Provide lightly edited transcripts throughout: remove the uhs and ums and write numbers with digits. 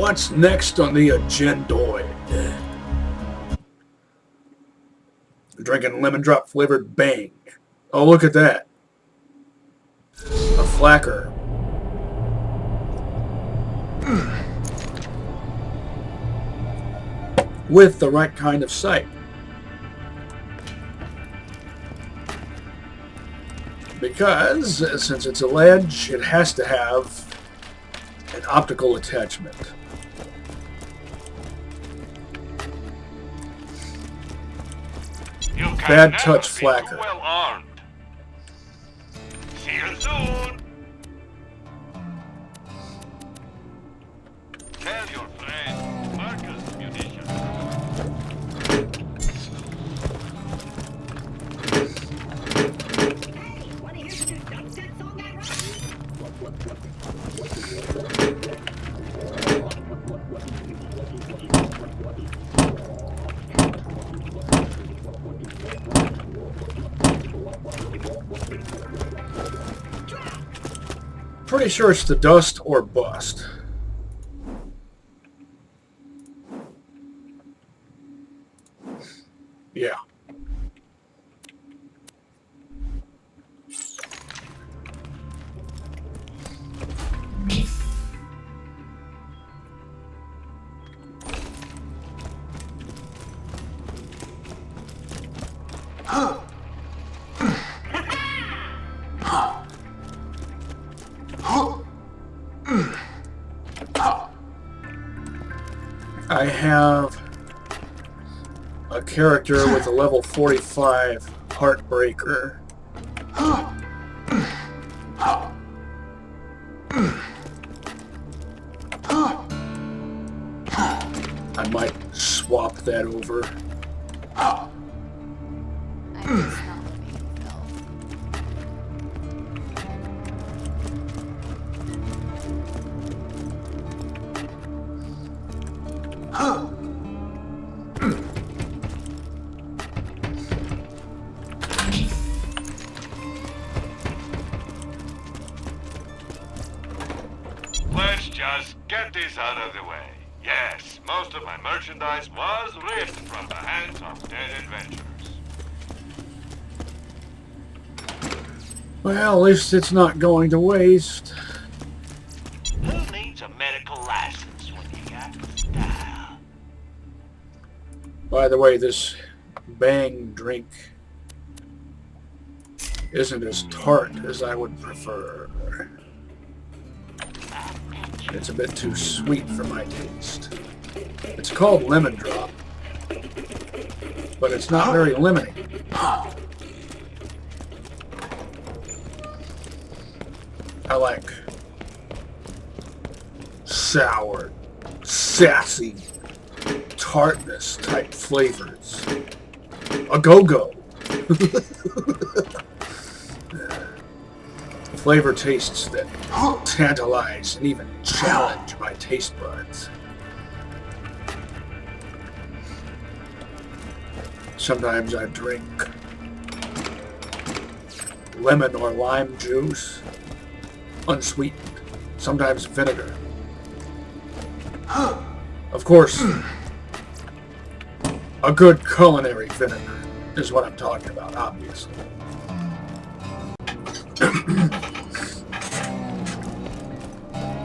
What's next on the agendoid? Drinking lemon drop flavored Bang. Oh, look at that. A flacker. With the right kind of sight. Because, since it's a ledge, it has to have an optical attachment. Bad touch flacker. Well armed. See you soon. Tell your friend Marcus munitions. Hey, wanna hear the new dubstep song I Pretty sure it's the dust or bust. Yeah. I have a character with a level 45 Heartbreaker. I might swap that over. I just not being filled. Let's just get this out of the way. Yes, most of my merchandise was ripped from the hands of dead adventurers. Well, at least it's not going to waste. Who needs a medical license when you got style? By the way, this Bang drink isn't as tart as I would prefer. It's a bit too sweet for my taste. It's called lemon drop, but it's not very lemony. I like sour, sassy, tartness type flavors. A go-go. Flavor tastes that tantalize and even challenge my taste buds. Sometimes I drink lemon or lime juice, unsweetened, sometimes vinegar. Of course, a good culinary vinegar is what I'm talking about, obviously.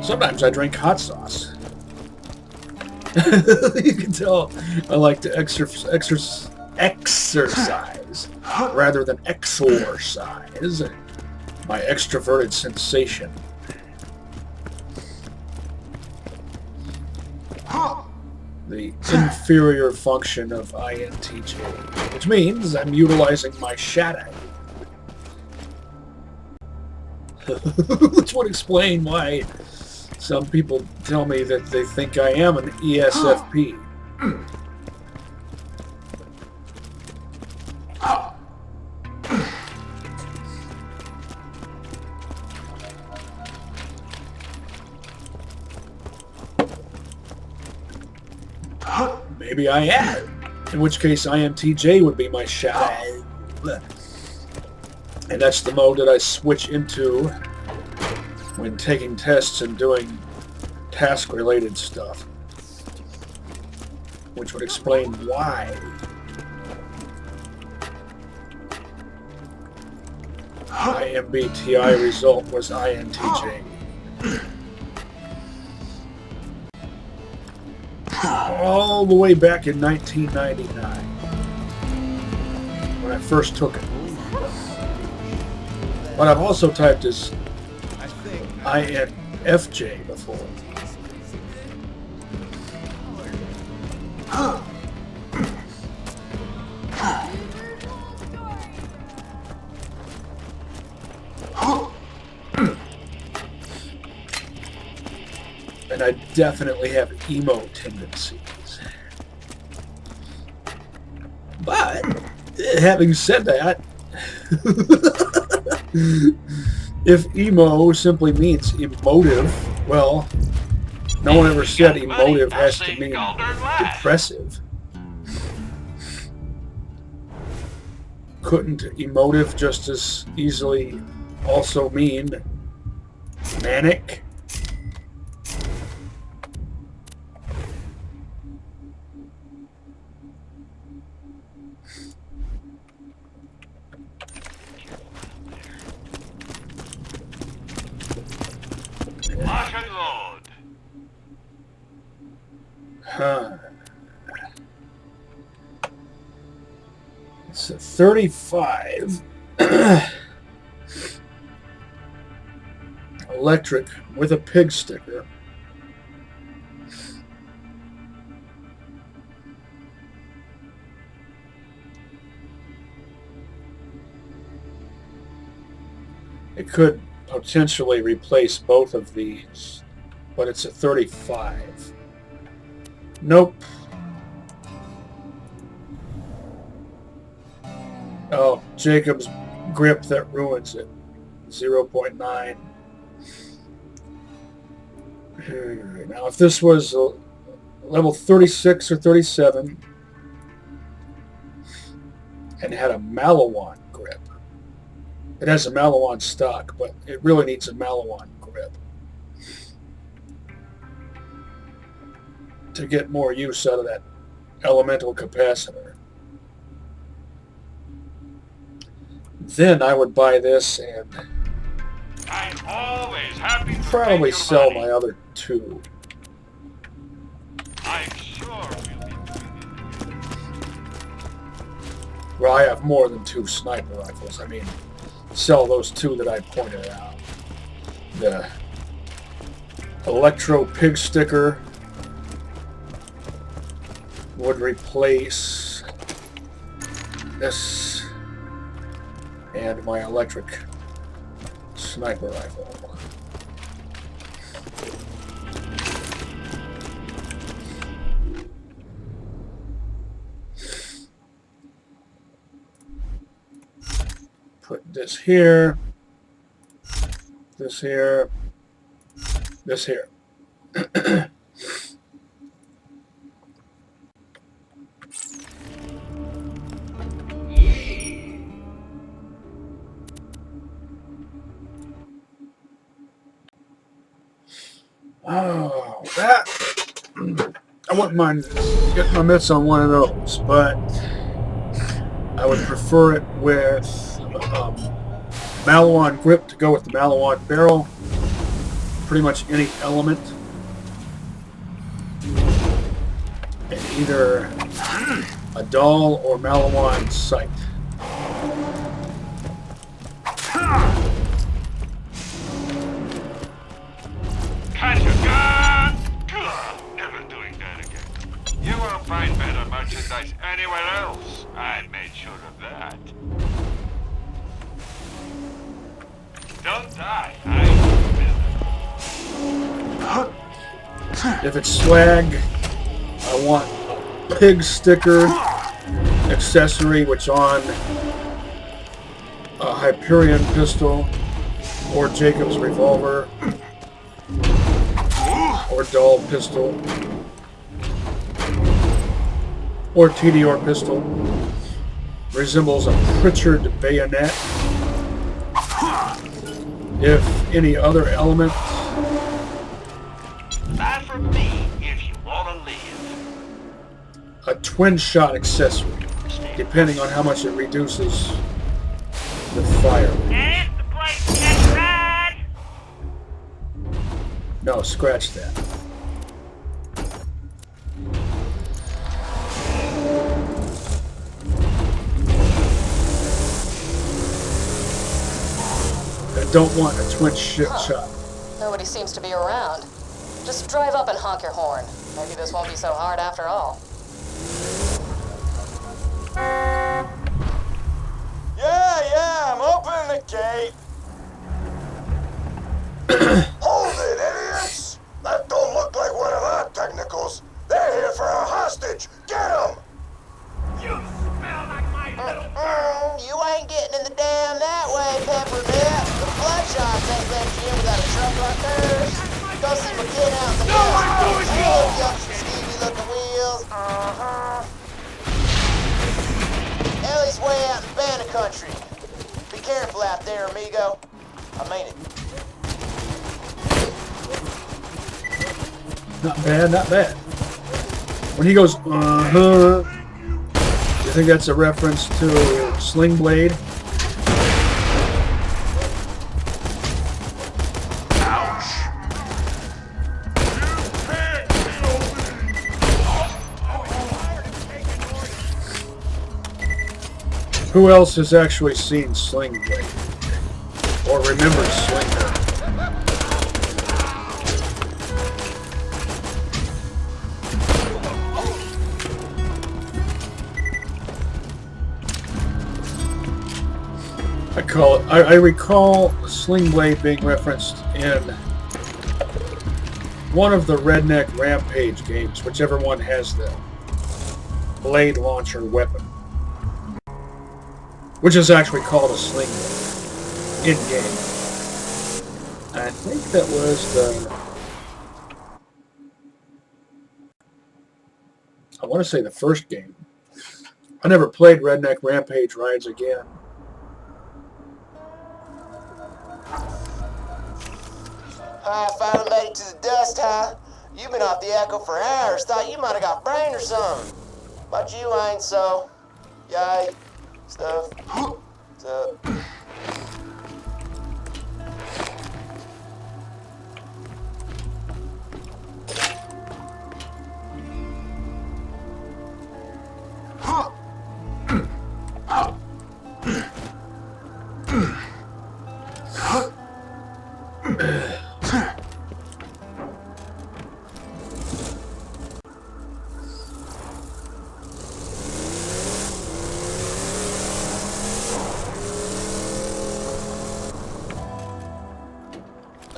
Sometimes I drink hot sauce. You can tell I like to exercise rather than exorcise my extroverted sensation. The inferior function of INTJ, which means I'm utilizing my shadow. Which would explain why some people tell me that they think I am an ESFP. Maybe I am. In which case INTJ would be my shadow. And that's the mode that I switch into when taking tests and doing task-related stuff, which would explain why. IMBTI result was INTJ. All the way back in 1999, when I first took it. But I've also typed as INFJ before. And I definitely have emo tendencies. But, having said that, if emo simply means emotive, well, no one ever said emotive has to mean depressive. Couldn't emotive just as easily also mean manic? Lock and load. It's a 35 electric with a pig sticker. It could potentially replace both of these, but it's a 35. Nope. Oh, Jacob's grip that ruins it. 0.9. Now, if this was level 36 or 37 and had a Malawan grip, it has a Malawan stock, but it really needs a Malawan grip to get more use out of that elemental capacitor. Then I would buy this and I'm always happy to probably take your sell money. my other two. I'm sure we'll be doing it. Well, I have more than 2 sniper rifles. I mean, sell those 2 that I pointed out. The Electro Pig Sticker would replace this and my electric sniper rifle. Put this here, this here, this here. Oh, that, I wouldn't mind getting my mitts on one of those, but I would prefer it with Malawan grip to go with the Malawan barrel. Pretty much any element. And either a Dahl or Malawan sight. Catch a gun! Never doing that again. You won't find better merchandise anywhere else. I made sure of that. Don't die. If it's swag, I want a pig sticker accessory, which on a Hyperion pistol or Jacob's revolver or Dahl pistol or TDR pistol resembles a Pritchard bayonet. If any other element Buy from me if you want to live. A twin-shot accessory, depending on how much it reduces the fire. Yes, the place catch ride. No, scratch that. I don't want a twin shot. Nobody seems to be around. Just drive up and honk your horn. Maybe this won't be so hard after all. Yeah, I'm opening the gate. Hold it, idiots! That don't look like one of our technicals. They're here for our hostage. Get them! You smell like my little girl. You ain't getting in the dam that way, Peppermint. The Bloodshots ain't let you in without a truck like hers. Go see my kid out in the No, I'm doing Hey, you. young Stevie looking wheels. Ellie's way out in Banner Country. Be careful out there, amigo. I mean it. Not bad, not bad. When he goes, you think that's a reference to Sling Blade? Who else has actually seen Sling Blade? Or remembers Sling Blade? I recall Sling Blade being referenced in one of the Redneck Rampage games, whichever one has the blade launcher weapon, which is actually called a Sling Blade in-game. I think that was I want to say the first game. I never played Redneck Rampage Rides Again. I finally made it to the dust, huh? You've been off the echo for hours. Thought you might have got brain or something. But you ain't, so. Yay. Stuff. Stuff.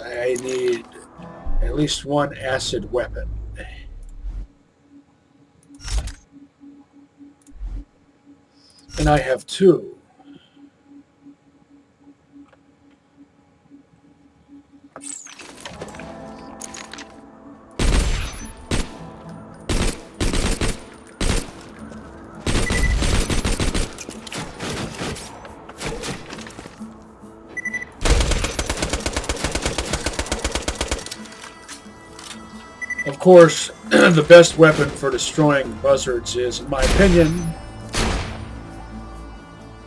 I need at least one acid weapon. And I have two. Of course, the best weapon for destroying buzzards is, in my opinion,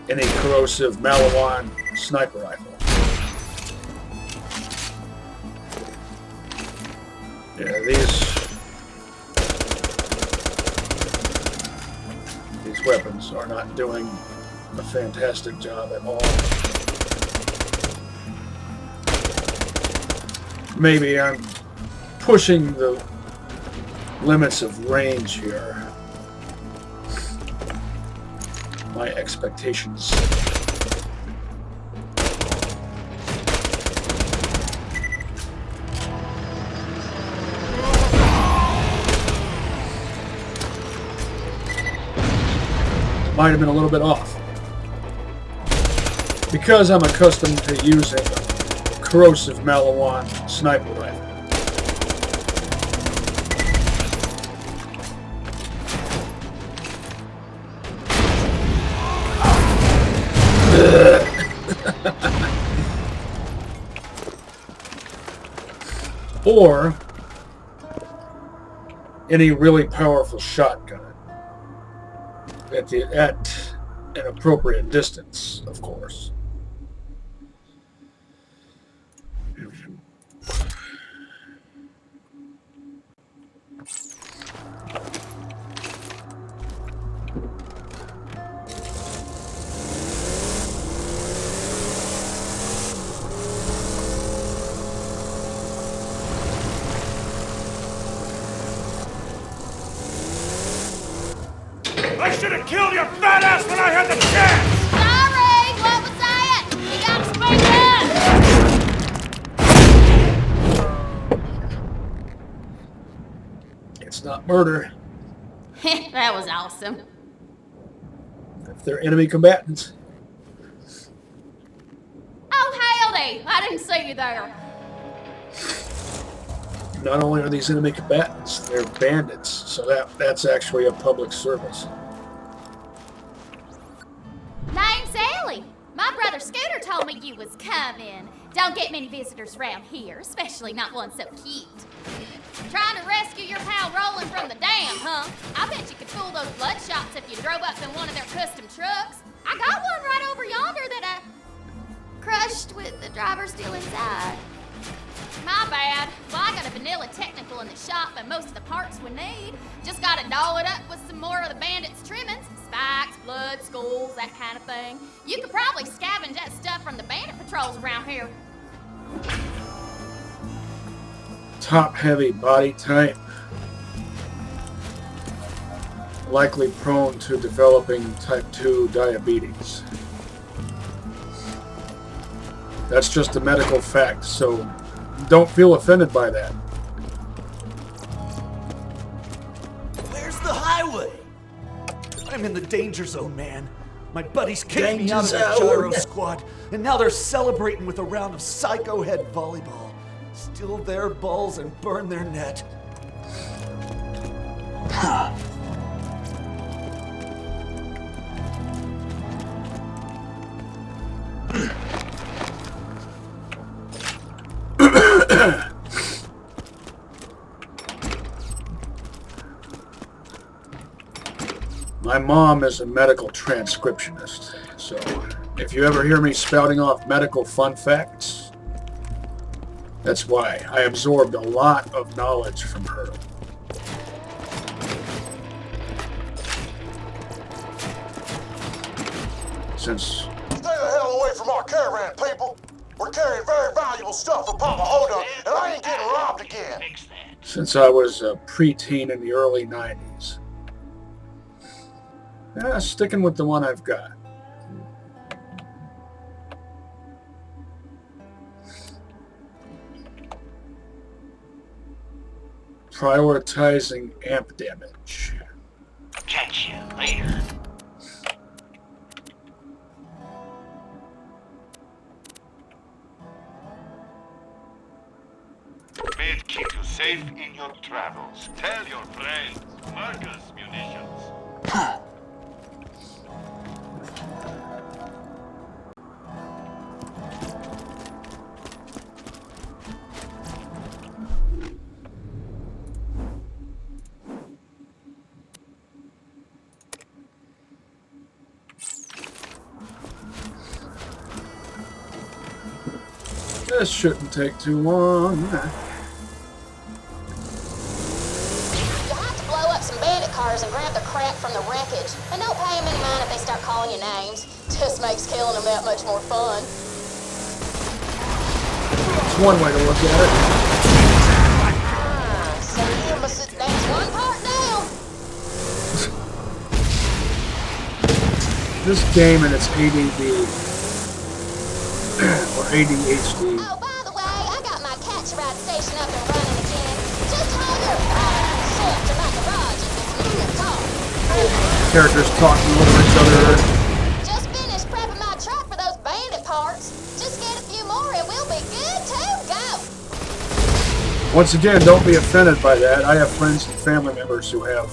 any corrosive Malawan sniper rifle. Yeah, these weapons are not doing a fantastic job at all. Maybe I'm pushing the limits of range here. My expectations. Might have been a little bit off. Because I'm accustomed to using a corrosive Malawan sniper rifle. Or any really powerful shotgun at an appropriate distance, of course. I should have killed your fat ass when I had the chance! Sorry, what was that? You got to speak up. It's not murder That was awesome. if they're enemy combatants. Oh, howdy. I didn't see you there. Not only are these enemy combatants, they're bandits, so that's actually a public service. Name's Ellie. My brother Scooter told me you was coming. Don't get many visitors around here, especially not one so cute. Trying to rescue your pal rolling from the dam, huh? I bet you could fool those bloodshots if you drove up in one of their custom trucks. I got one right over yonder that I crushed with the driver still inside. My bad. Well, I got a vanilla technical in the shop and most of the parts we need. Just gotta doll it up with some more of the bandits' trimmings. Spikes, blood, skulls, that kind of thing. You could probably scavenge that stuff from the bandit patrols around here. Top-heavy body type. Likely prone to developing type 2 diabetes. That's just a medical fact, so don't feel offended by that. Where's the highway? I'm in the danger zone, man. My buddies kicked me out of their gyro squad, and now they're celebrating with a round of psycho head volleyball. Steal their balls and burn their net. My mom is a medical transcriptionist, so if you ever hear me spouting off medical fun facts, that's why. I absorbed a lot of knowledge from her. Since Stay the hell away from our caravan, people. We're carrying very valuable stuff for Papa Hoda, and I ain't getting robbed again. Fix that. since I was a preteen in the early 90s. Sticking with the one I've got. Prioritizing amp damage. Catch you later. May it keep you safe in your travels. Tell your friends. Marcus munitions. This shouldn't take too long. You'll have to blow up some bandit cars and grab the crap from the wreckage. And don't pay them any mind if they start calling you names. Just makes killing them that much more fun. It's one way to look at it. So you must that's one part down. This game and its ADD or ADHD. Oh, by the way, I got my catch ride station up and running again. Just hold your fire shit to my garage if it's moving at all. Characters talking over each other. Just finished prepping my truck for those bandit parts. Just get a few more and we'll be good to go. Once again, don't be offended by that. I have friends and family members who have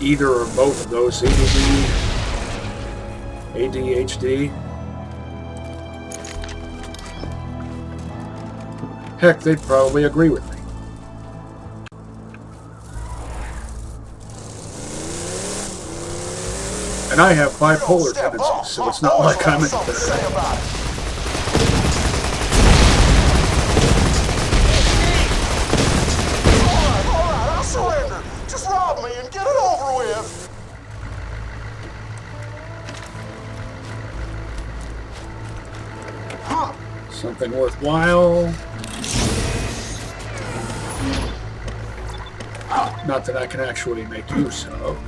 either or both of those, ADD, ADHD. Heck, they'd probably agree with me. And I have You bipolar don't step tendencies, up. so My it's not boss like will I'm have in something to say there. about it. All right, I'll surrender. Just rob me and get it over with. Something worthwhile. Not that I can actually make use of.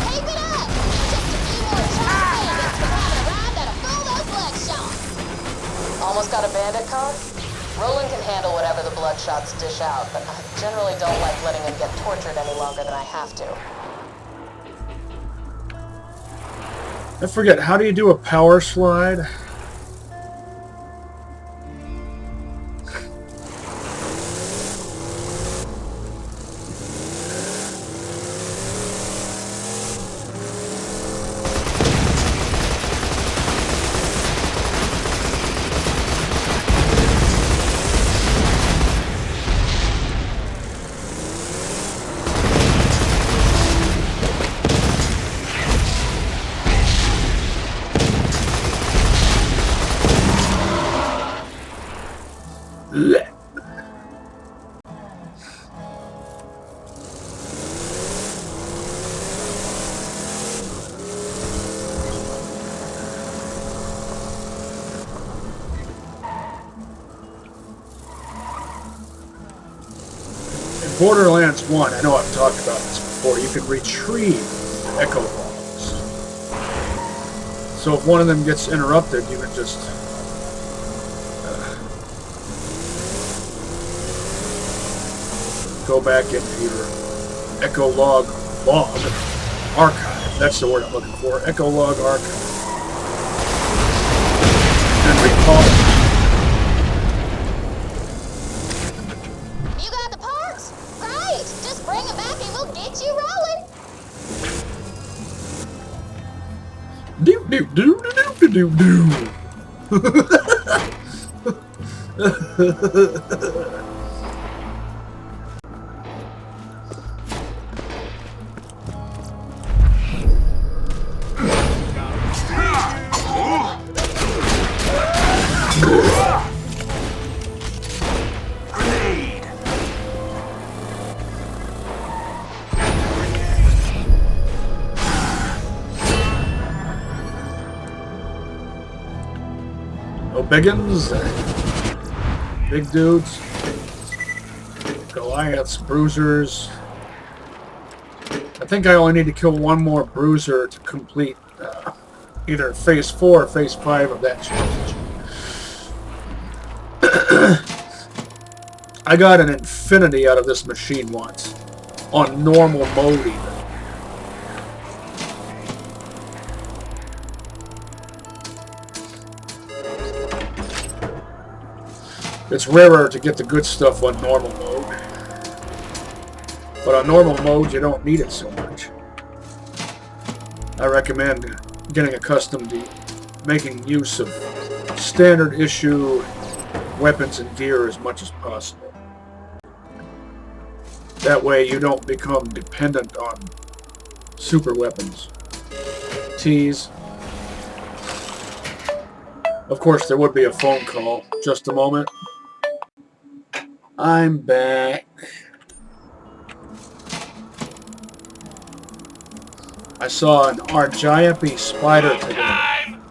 Keep it up! Just a few more trash bandits we haven't arrived that'll fill those blood shots. Almost got a bandit car? Roland can handle whatever the bloodshots dish out, but I generally don't like letting him get tortured any longer than I have to. I forget, how do you do a power slide? Blech. In Borderlands 1, I know I've talked about this before, you can retrieve echo logs. So if one of them gets interrupted, you can just go back into your echo log archive. That's the word I'm looking for. Echo log archive. And recall it. You got the parts? Great! Just bring them back and we'll get you rolling. Do do do do do do do. No biggins, big dudes, Goliaths, bruisers. I think I only need to kill one more bruiser to complete either phase 4 or phase 5 of that challenge. I got an infinity out of this machine once, on normal mode even. It's rarer to get the good stuff on normal mode. But on normal mode, you don't need it so much. I recommend getting accustomed to making use of standard issue weapons and gear as much as possible. That way you don't become dependent on super weapons. Tease. Of course, there would be a phone call. Just a moment. I'm back. I saw an Argiope spider today. Time!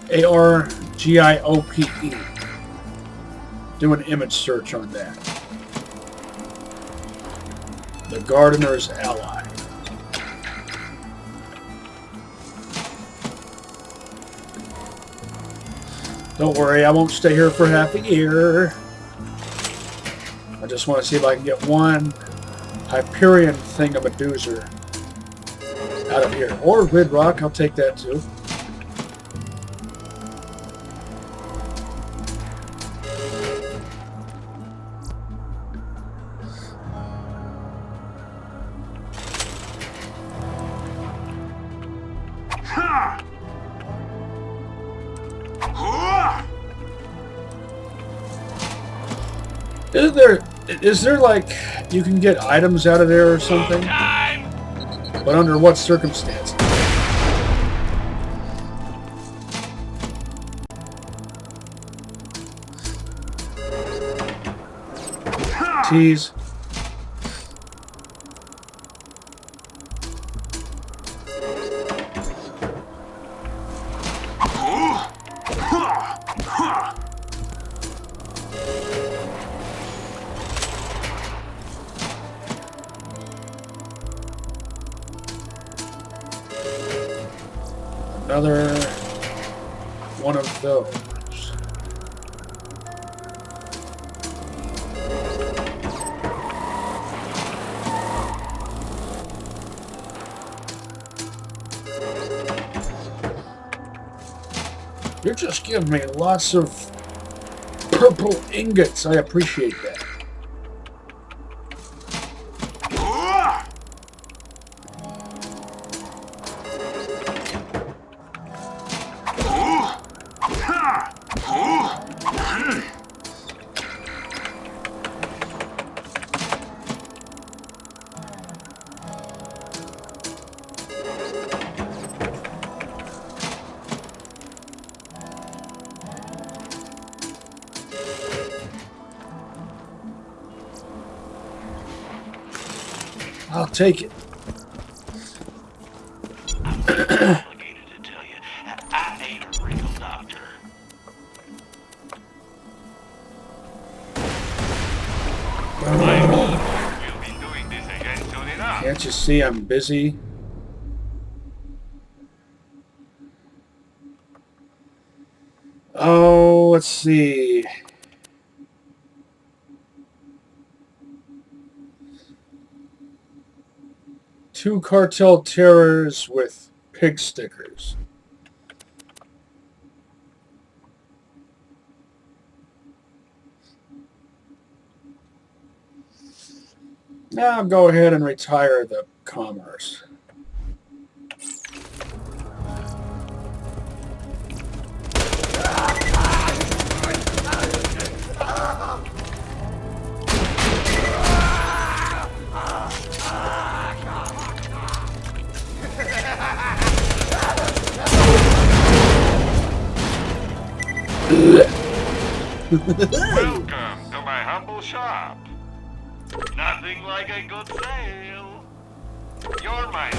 Argiope. Do an image search on that. The Gardener's Ally. Don't worry, I won't stay here for half a year. I just want to see if I can get one Hyperion thingamadoozer out of here. Or Rid Rock, I'll take that too. Is there like you can get items out of there or something? But under what circumstances? Tease. Another one of those. You're just giving me lots of purple ingots. I appreciate that. I'll take it. I'm obligated to tell you, I ain't a real doctor. We'll be doing this again soon enough. Can't you see I'm busy? Oh, let's see. Two cartel terrors with pig stickers. Now I'll go ahead and retire the commerce. Welcome to my humble shop. Nothing like a good sale. You're my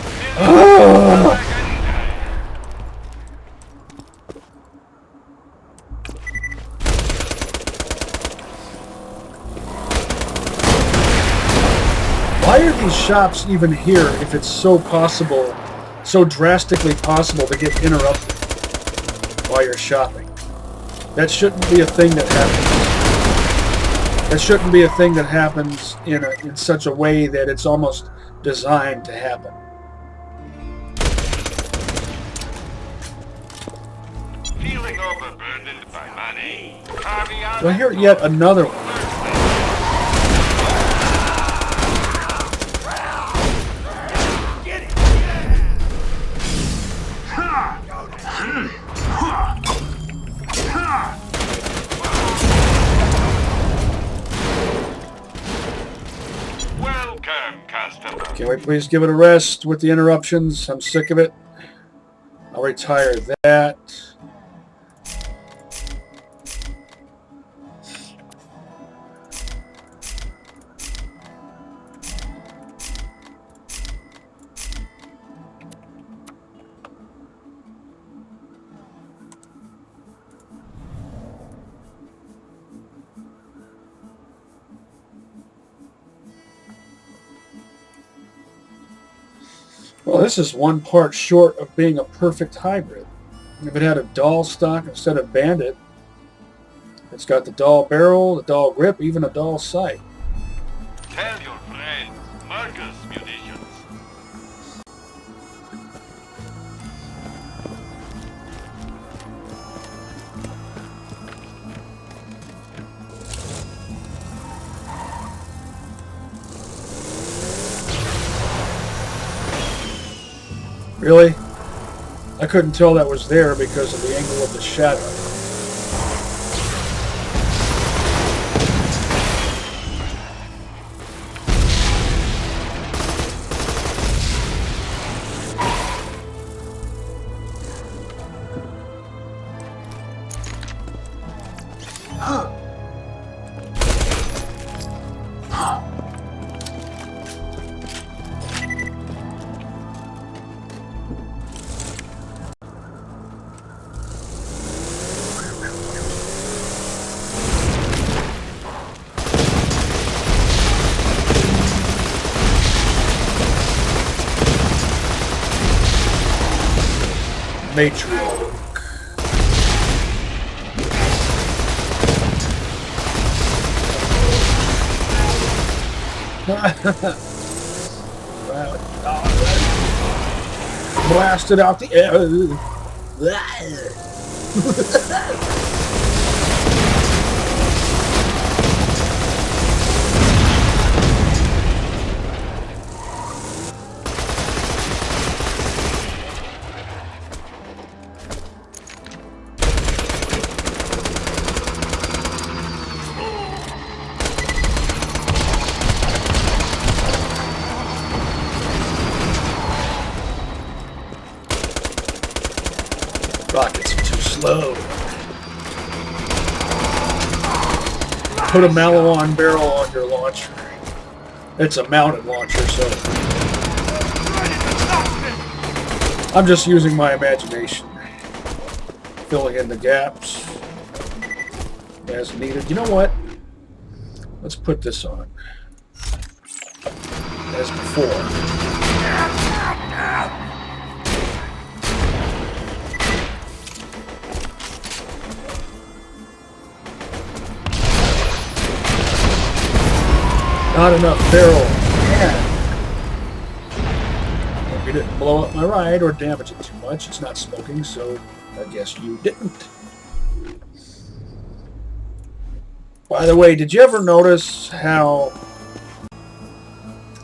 Why are these shops even here if it's so possible, so drastically possible to get interrupted while you're shopping? That shouldn't be a thing that happens. That shouldn't be a thing that happens in such a way that it's almost designed to happen. feeling overburdened by money. Do I hear yet another one? Can we please give it a rest with the interruptions? I'm sick of it. I'll retire that. Well, this is one part short of being a perfect hybrid. If it had a doll stock instead of bandit, It's got the dull barrel, the dull grip, even a dull sight. Tell your friends, Marcus munitions. Really? I couldn't tell that was there because of the angle of the shadow. Matriarch. Blasted out the air. Rockets are too slow. Put a Malawon barrel on your launcher. It's a mounted launcher, so I'm just using my imagination, filling in the gaps as needed. You know what? Let's put this on as before. Not enough barrel. Hope you didn't blow up my ride or damage it too much. It's not smoking, so I guess you didn't. By the way, did you ever notice how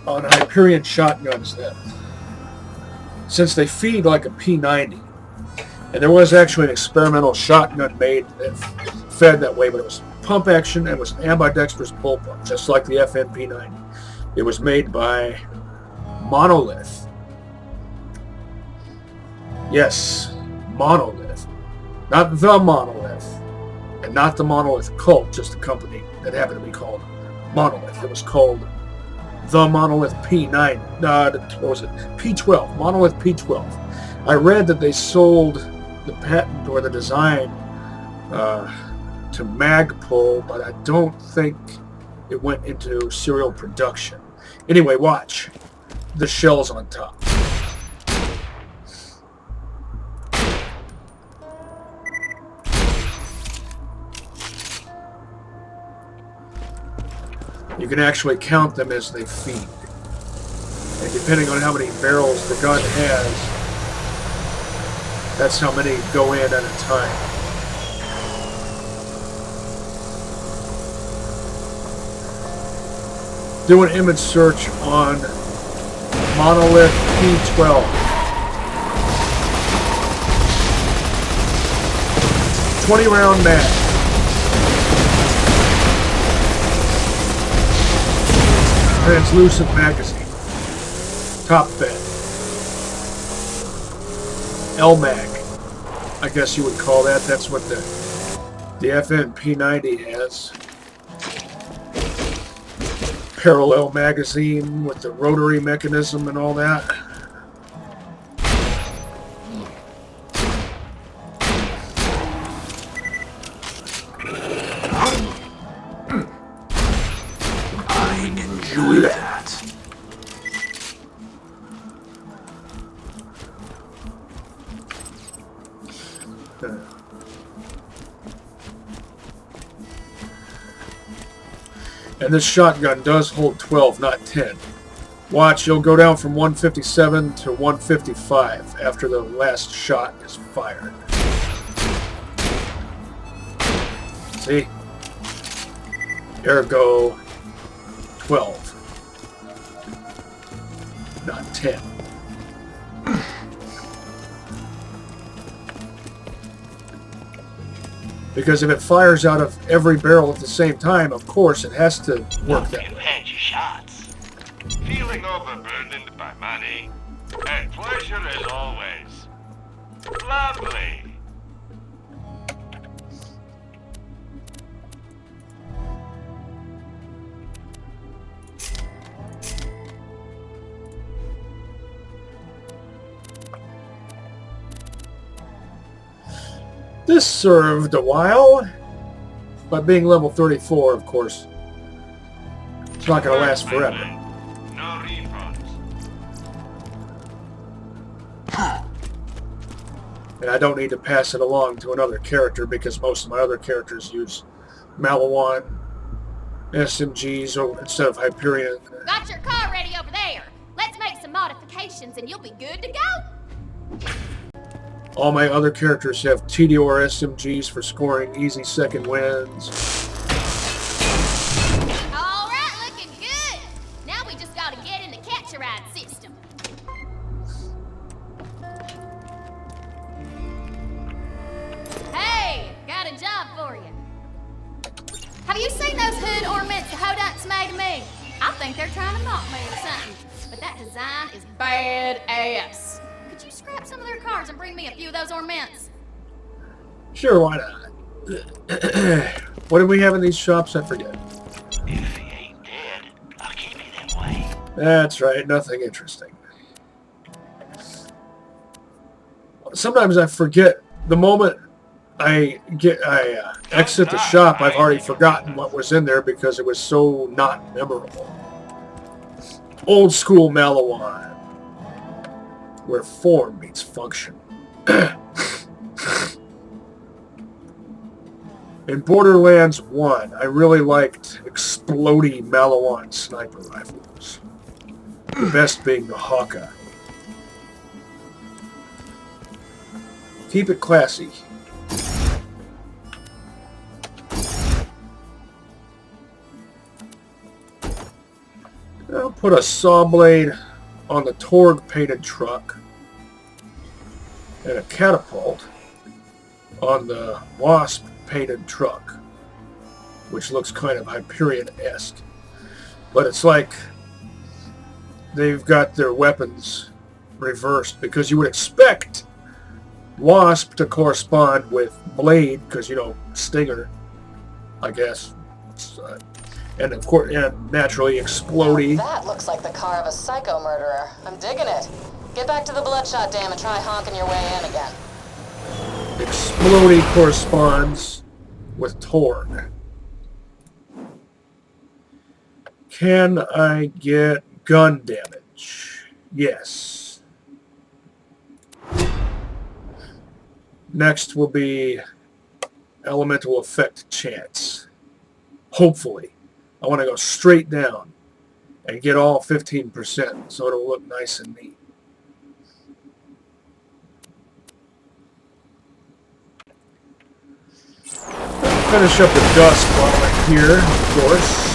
on Hyperion shotguns that since they feed like a P90, and there was actually an experimental shotgun made that fed that way, but it was pump action and was an ambidextrous bullpup, just like the FN-P90. It was made by Monolith. Yes, Monolith. Not the Monolith. And not the Monolith Cult, just a company that happened to be called Monolith. It was called the Monolith P9. What was it? P12. Monolith P12. I read that they sold the patent or the design to Magpul, but I don't think it went into serial production. Anyway, watch. The shells on top. You can actually count them as they feed. And depending on how many barrels the gun has, that's how many go in at a time. Do an image search on Monolith P12. 20-round mag. Translucent magazine. Top fed. L-mag. I guess you would call that. That's what the FN-P90 has. Parallel magazine with the rotary mechanism and all that. I enjoy that. And this shotgun does hold 12, not 10. Watch, you'll go down from 157 to 155 after the last shot is fired. See? Ergo 12, not 10. Because if it fires out of every barrel at the same time, of course, it has to work that way. You had your shots. Feeling overburdened by money, and pleasure as always. Lovely. This served a while, but being level 34, of course, it's not going to last forever. No refunds. And I don't need to pass it along to another character because most of my other characters use Malawan SMGs instead of Hyperion. Got your car ready over there. Let's make some modifications and you'll be good to go. All my other characters have TDOR SMGs for scoring easy second wins. All right, looking good. Now we just gotta get in the catch-a-ride system. Hey, got a job for you. Have you seen those hood ornaments the Hodunks made of me? I think they're trying to mock me or something, but that design is bad-ass. Could you scrap some of their cars and bring me a few of those ornaments? Sure, why not? What do we have in these shops? I forget. If he ain't dead, I'll keep you that way. That's right, nothing interesting. Sometimes I forget. The moment I exit the shop, I've already forgotten what was in there because it was so not memorable. Old school Malawan, where form meets function. In Borderlands 1, I really liked explodey Malawan sniper rifles. The best being the Hawkeye. Keep it classy. I'll put a saw blade on the Torg painted truck and a catapult on the Wasp painted truck, which looks kind of Hyperion-esque. But it's like they've got their weapons reversed because you would expect Wasp to correspond with Blade because, you know, Stinger, I guess. And of course, and naturally, Explodey. Now that looks like the car of a psycho murderer. I'm digging it. Get back to the Bloodshot Dam and try honking your way in again. Explodey corresponds with Torg. Can I get gun damage? Yes. Next will be elemental effect chance. Hopefully. I want to go straight down and get all 15% so it'll look nice and neat. Finish up the dust while I'm here, of course.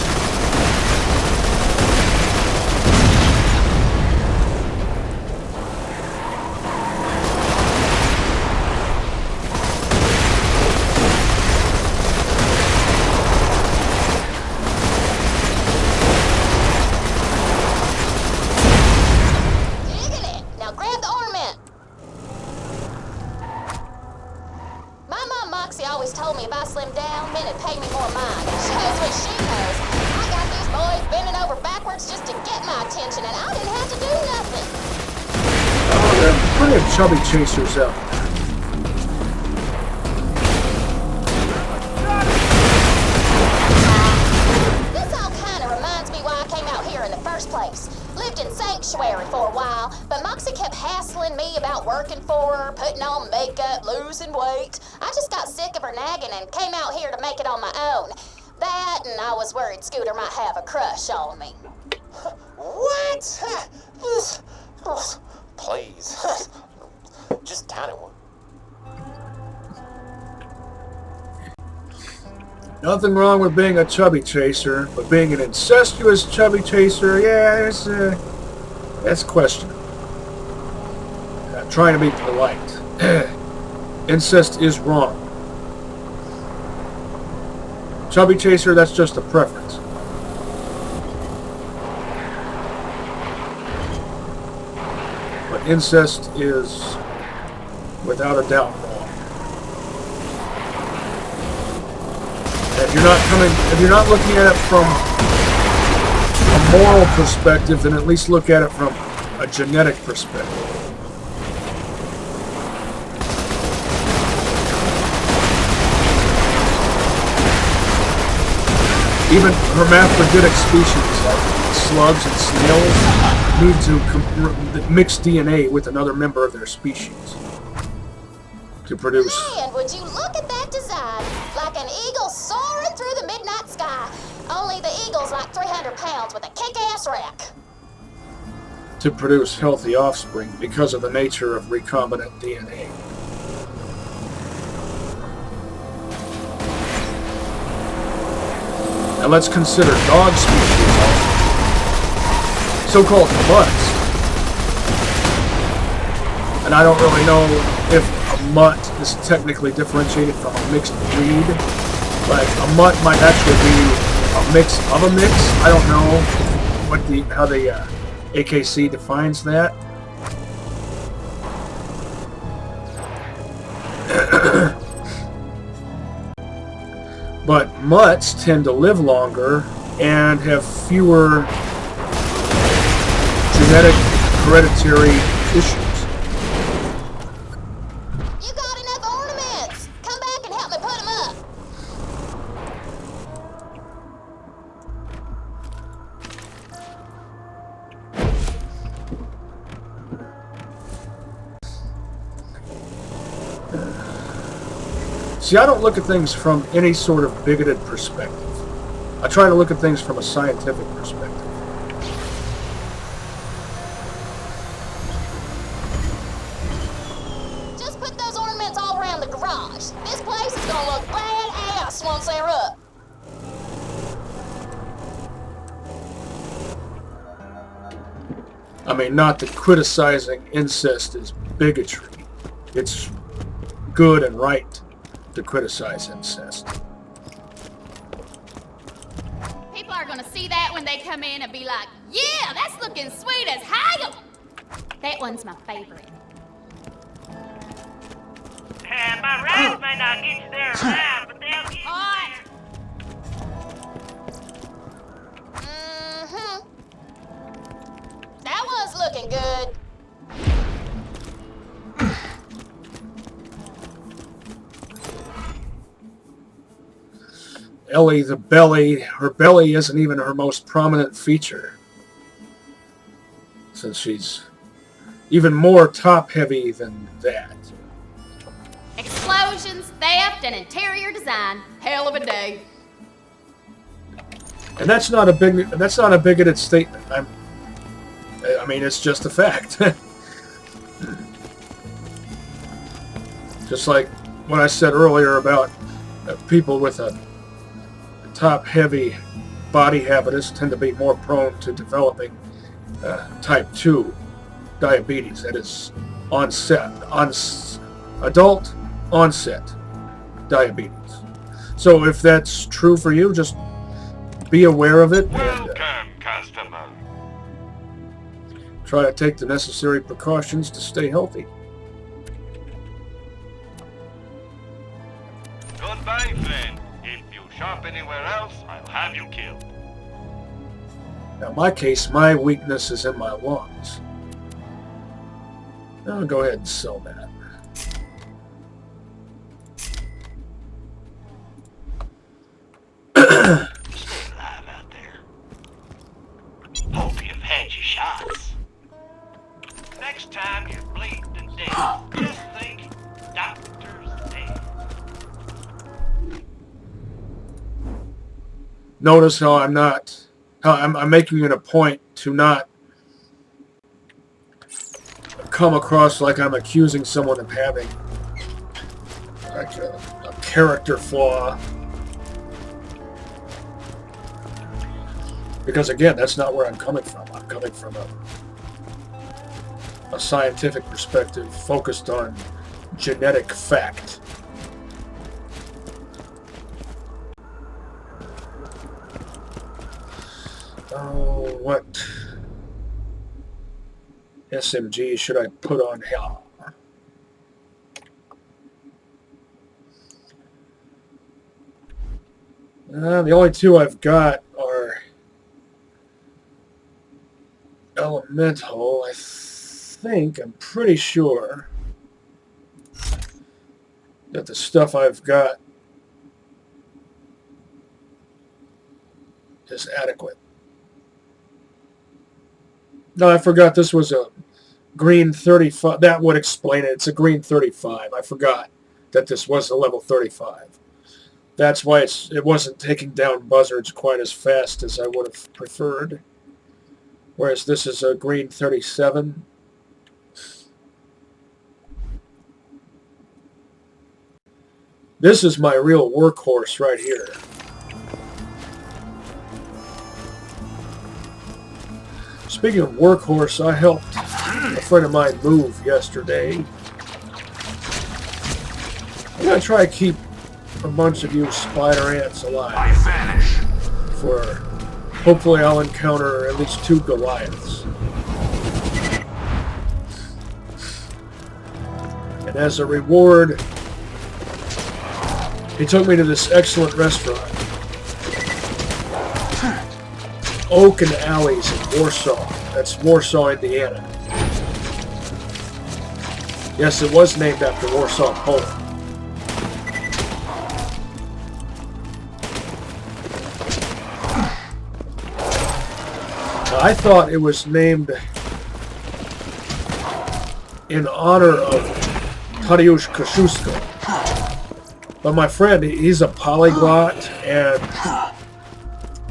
Chubby chasers out. This all kind of reminds me why I came out here in the first place. Lived in Sanctuary for a while, but Moxie kept hassling me about working for her, putting on makeup, losing weight. I just got sick of her nagging and came out here to make it on my own. That, and I was worried Scooter might have a crush on me. What? Please. Just tiny one. Nothing wrong with being a chubby chaser, but being an incestuous chubby chaser, yeah, that's questionable. I'm trying to be polite. Incest is wrong. Chubby chaser, that's just a preference. But incest is, without a doubt, wrong. If you're not looking at it from a moral perspective, then at least look at it from a genetic perspective. Even hermaphroditic species like slugs and snails need to mix DNA with another member of their species to produce. Man, would you look at that design? Like an eagle soaring through the midnight sky. Only the eagle's like 300 pounds with a kick-ass rack. To produce healthy offspring because of the nature of recombinant DNA. Now let's consider dog species also. So-called mutts. And I don't really know if a mutt is technically differentiated from a mixed breed. Like, a mutt might actually be a mix of a mix. I don't know how the AKC defines that. But mutts tend to live longer and have fewer genetic hereditary issues. You got enough ornaments? Come back and help me put them up. See, I don't look at things from any sort of bigoted perspective. I try to look at things from a scientific perspective. Just put those ornaments all around the garage. This place is gonna look badass once they're up. I mean, not that criticizing incest is bigotry. It's good and right to criticize incest. People are gonna see that when they come in and be like, yeah, that's looking sweet as hell. That one's my favorite. My rats may not get you there now, but they'll get you Hot. Mm-hmm. That one's looking good. Ellie, the belly, her belly isn't even her most prominent feature, since she's even more top-heavy than that. Explosions, theft, and interior design. Hell of a day. And that's not a bigoted statement. I mean, it's just a fact. Just like what I said earlier about people with a top-heavy body habitus tend to be more prone to developing type 2 diabetes. That is adult onset diabetes. So if that's true for you, just be aware of it and Welcome, customer. try to take the necessary precautions to stay healthy. Goodbye, friend. If you shop anywhere else, I'll have you killed. Now, in my case, my weakness is in my lungs. I'll go ahead and sell that. Stay alive out there. Hope you've had your shots. Next time you're bleeding to death, just think, doctor's dead. Notice how I'm making it a point to not come across like I'm accusing someone of having like a character flaw. Because again, that's not where I'm coming from. I'm coming from a scientific perspective focused on genetic fact. Oh, what SMG should I put on here? The only two I've got are elemental. I'm pretty sure that the stuff I've got is adequate. No, I forgot this was a green 35. That would explain it. It's a green 35. I forgot that this was a level 35. That's why it wasn't taking down buzzards quite as fast as I would have preferred. Whereas this is a green 37. This is my real workhorse right here. Speaking of workhorse, I helped a friend of mine move yesterday. I'm going to try to keep a bunch of you spider ants alive. I vanish. For hopefully I'll encounter at least 2 Goliaths. And as a reward, he took me to this excellent restaurant, Oak and Alley's in Warsaw. That's Warsaw, Indiana. Yes, it was named after Warsaw, Poland. Now, I thought it was named in honor of Tadeusz Kosciuszko. But my friend, he's a polyglot and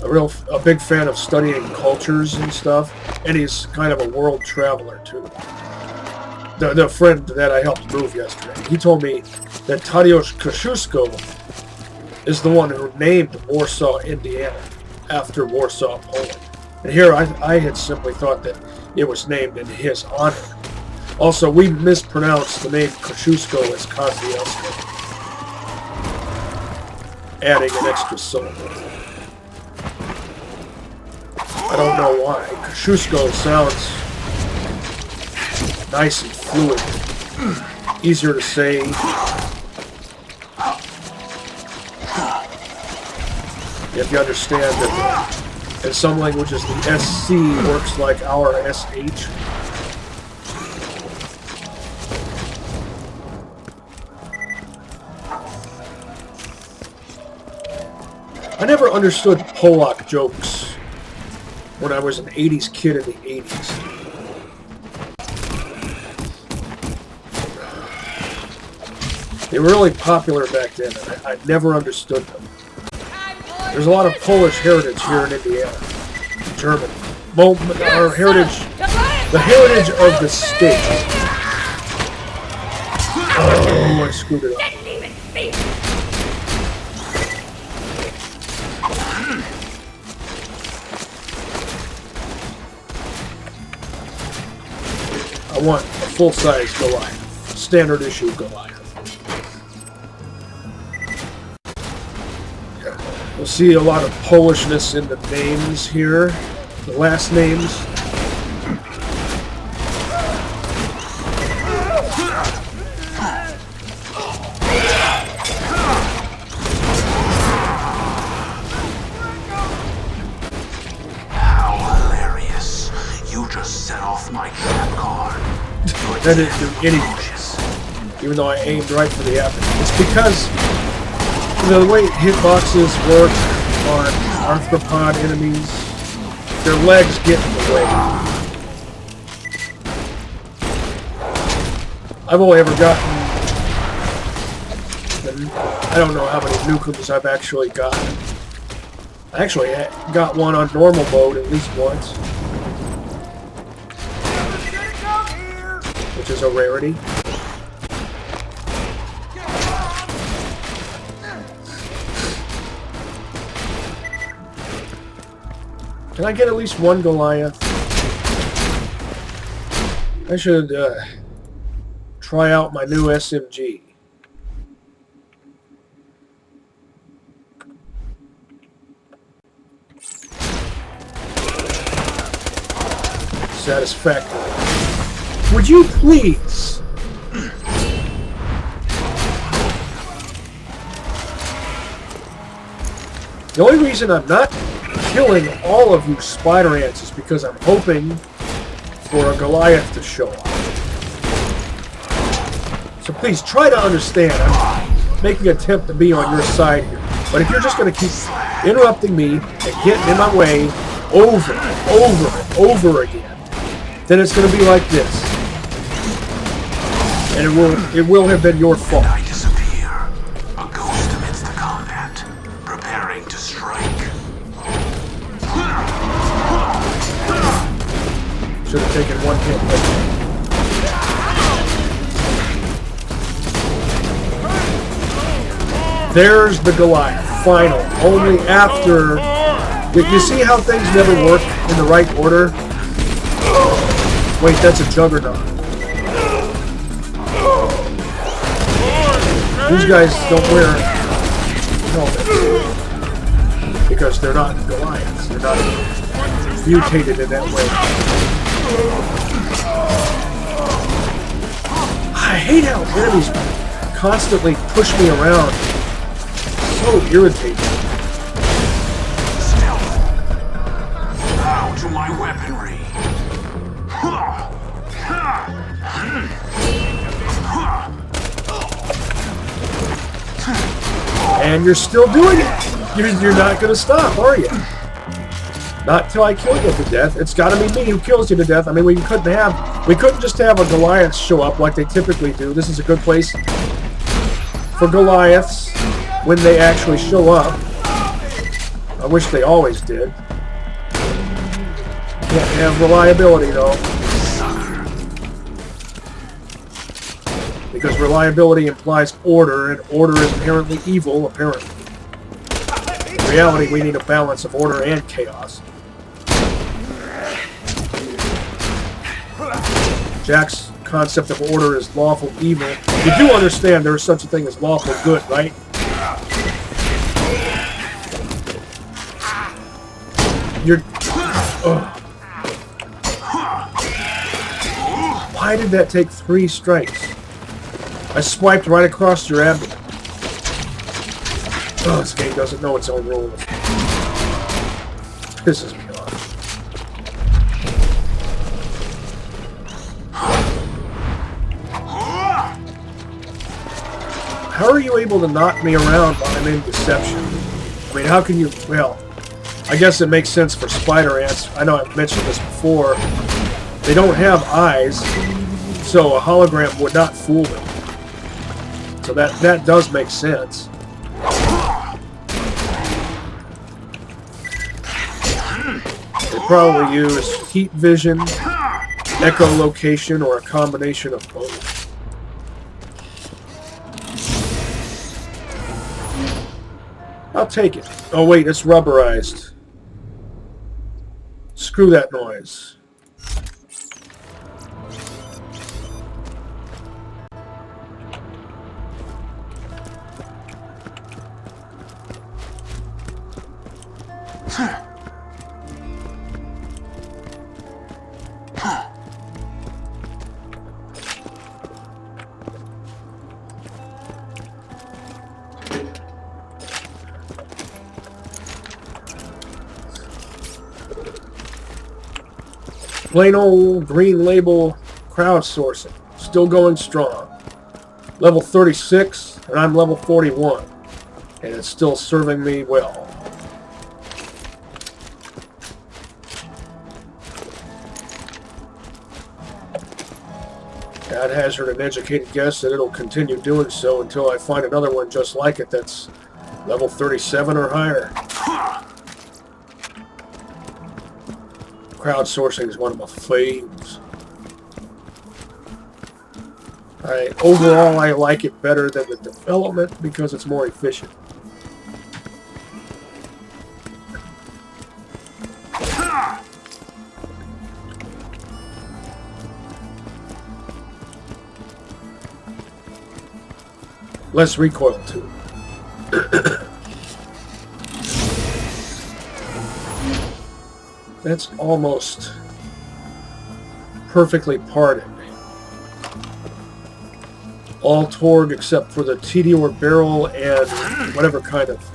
a big fan of studying cultures and stuff, and he's kind of a world traveler too. The friend that I helped move yesterday, he told me that Tadeusz Kosciuszko is the one who named Warsaw, Indiana, after Warsaw, Poland. And here I had simply thought that it was named in his honor. Also, we mispronounced the name Kosciuszko as Kosciuszko, adding an extra syllable. I don't know why. Kosciuszko sounds nice and fluid. Easier to say. If you understand that in some languages the SC works like our SH. I never understood Polak jokes when I was an 80s kid in the 80s. They were really popular back then, and I never understood them. There's a lot of Polish heritage here in Indiana, German. Well, our heritage, the heritage of the state. Oh, I screwed it up. I want a full-size Goliath, standard issue Goliath. You'll see a lot of Polishness in the names here, the last names. How hilarious. You just set off my trap card. That didn't do anything, even though I aimed right for the abdomen. It's because the way hitboxes work on arthropod enemies, their legs get in the way. I've only ever gotten, I don't know how many nukems I've actually gotten, Actually, I got one on normal mode at least once, which is a rarity. Can I get at least one Goliath? I should try out my new SMG. Satisfactory. Would you please? The only reason I'm not killing all of you spider ants is because I'm hoping for a Goliath to show up. So please try to understand. I'm making an attempt to be on your side here. But if you're just going to keep interrupting me and getting in my way over and over and over again, then it's going to be like this. And it will have been your fault. I disappear. A ghost amidst the combat, preparing to strike. Should have taken one hit. There's the Goliath. Final. Only after... You see how things never work in the right order? Wait, that's a Juggernaut. These guys don't wear helmets because they're not Goliaths. They're not mutated in that way. I hate how enemies constantly push me around. So irritating. Bow to my weaponry. And you're still doing it. You're not going to stop, are you? Not till I kill you to death. It's got to be me who kills you to death. I mean, we couldn't just have a Goliath show up like they typically do. This is a good place for Goliaths when they actually show up. I wish they always did. Can't have reliability though. Because reliability implies order, and order is inherently evil, apparently. In reality, we need a balance of order and chaos. Jack's concept of order is lawful evil. You do understand there is such a thing as lawful good, right? You're... Ugh. Why did that take 3 strikes? I swiped right across your abdomen. Oh, this game doesn't know its own rules. Pisses me off. How are you able to knock me around while I'm in deception? I mean, how can you... Well, I guess it makes sense for spider ants. I know I've mentioned this before. They don't have eyes, so a hologram would not fool them. So that does make sense. They probably use heat vision, echolocation, or a combination of both. I'll take it. Oh wait, it's rubberized. Screw that noise. Plain old green label crowdsourcing. Still going strong. Level 36, and I'm level 41. And it's still serving me well. I'd hazard an educated guess that it'll continue doing so until I find another one just like it that's level 37 or higher. Crowdsourcing is one of my faves. Overall, I like it better than the development because it's more efficient. Less recoil, too. That's almost perfectly parted. All Torg except for the TDOR barrel and whatever kind of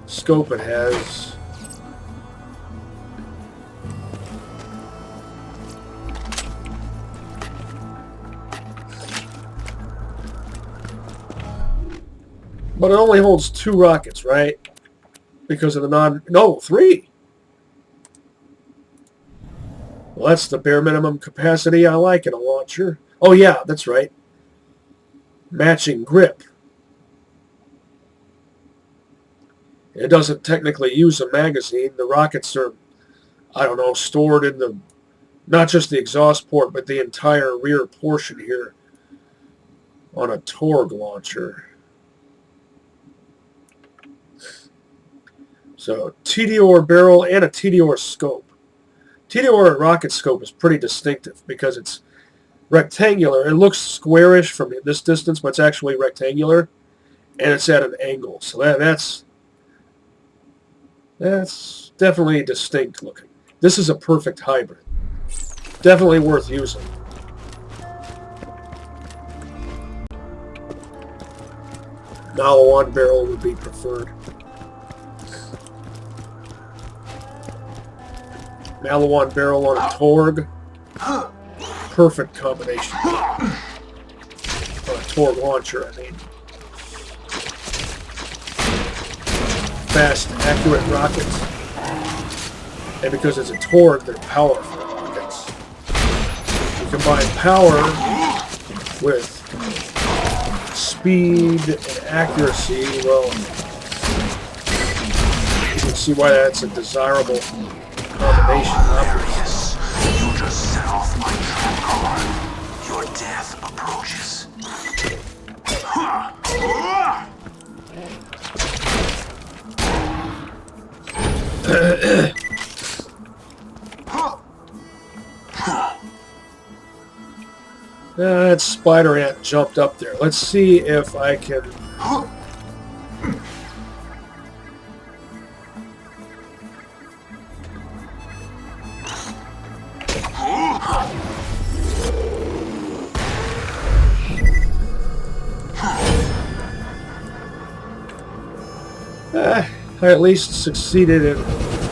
scope it has. But it only holds 2 rockets, right? Because of the no, 3! Well, that's the bare minimum capacity I like in a launcher. Oh yeah, that's right. Matching grip. It doesn't technically use a magazine. The rockets are, I don't know, stored in the, not just the exhaust port, but the entire rear portion here on a Torg launcher. So, TDOR barrel and a TDOR scope. TDOR rocket scope is pretty distinctive because it's rectangular. It looks squarish from this distance, but it's actually rectangular, and it's at an angle. So that's definitely distinct looking. This is a perfect hybrid. Definitely worth using. Malawan barrel would be preferred. Malawan barrel on a Torg. Perfect combination. On a Torg launcher, I mean. Fast, accurate rockets. And because it's a Torg, they're powerful rockets. You combine power with speed and accuracy, well, you can see why that's a desirable combination. Hilarious. You just set off my trap card. Your death approaches. That spider ant jumped up there. Let's see if I can... I at least succeeded in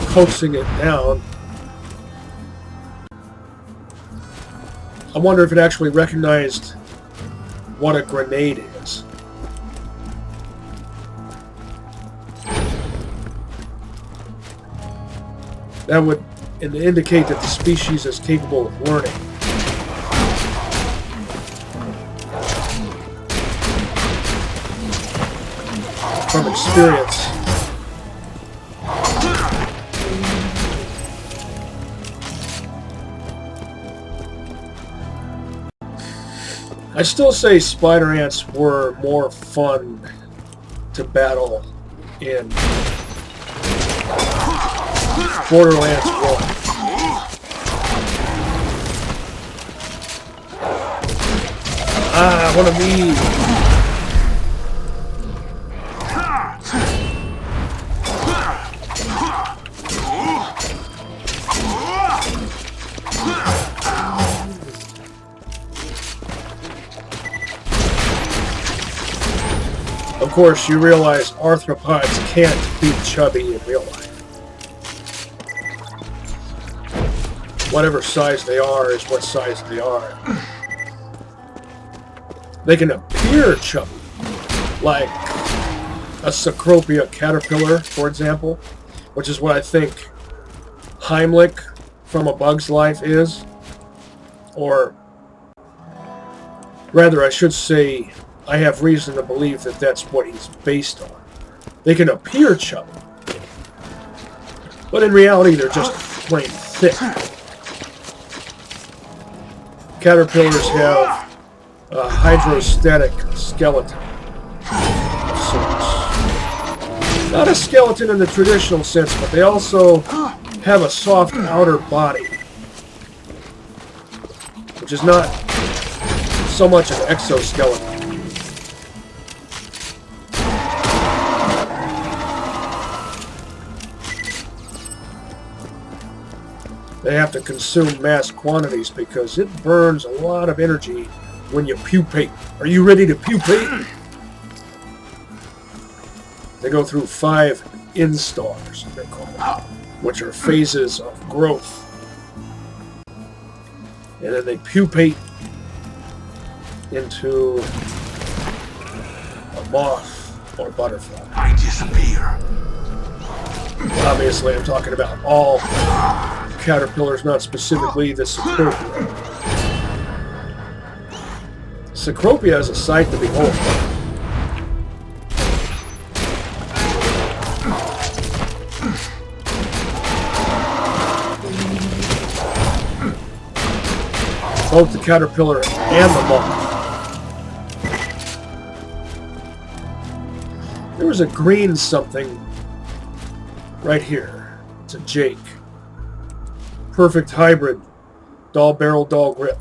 coaxing it down. I wonder if it actually recognized what a grenade is. That would indicate that the species is capable of learning. From experience. I still say spider ants were more fun to battle in Borderlands 1. Ah, one of these. Of course, you realize arthropods can't be chubby in real life. Whatever size they are is what size they are. They can appear chubby, like a Cecropia caterpillar, for example, which is what I think Heimlich from A Bug's Life is. Or, rather, I should say, I have reason to believe that that's what he's based on. They can appear chubby, but in reality they're just plain thick. caterpillars have a hydrostatic skeleton of sorts. Not a skeleton in the traditional sense, but they also have a soft outer body, which is not so much an exoskeleton. They have to consume mass quantities because it burns a lot of energy when you pupate. Are you ready to pupate? They go through 5 instars, they're called, which are phases of growth. And then they pupate into a moth or butterfly. I disappear. Obviously, I'm talking about all caterpillars, not specifically the Cecropia. Cecropia is a sight to behold. Both the caterpillar and the moth. There was a green something right here. It's a Jake. Perfect hybrid. Dull barrel, dull grip.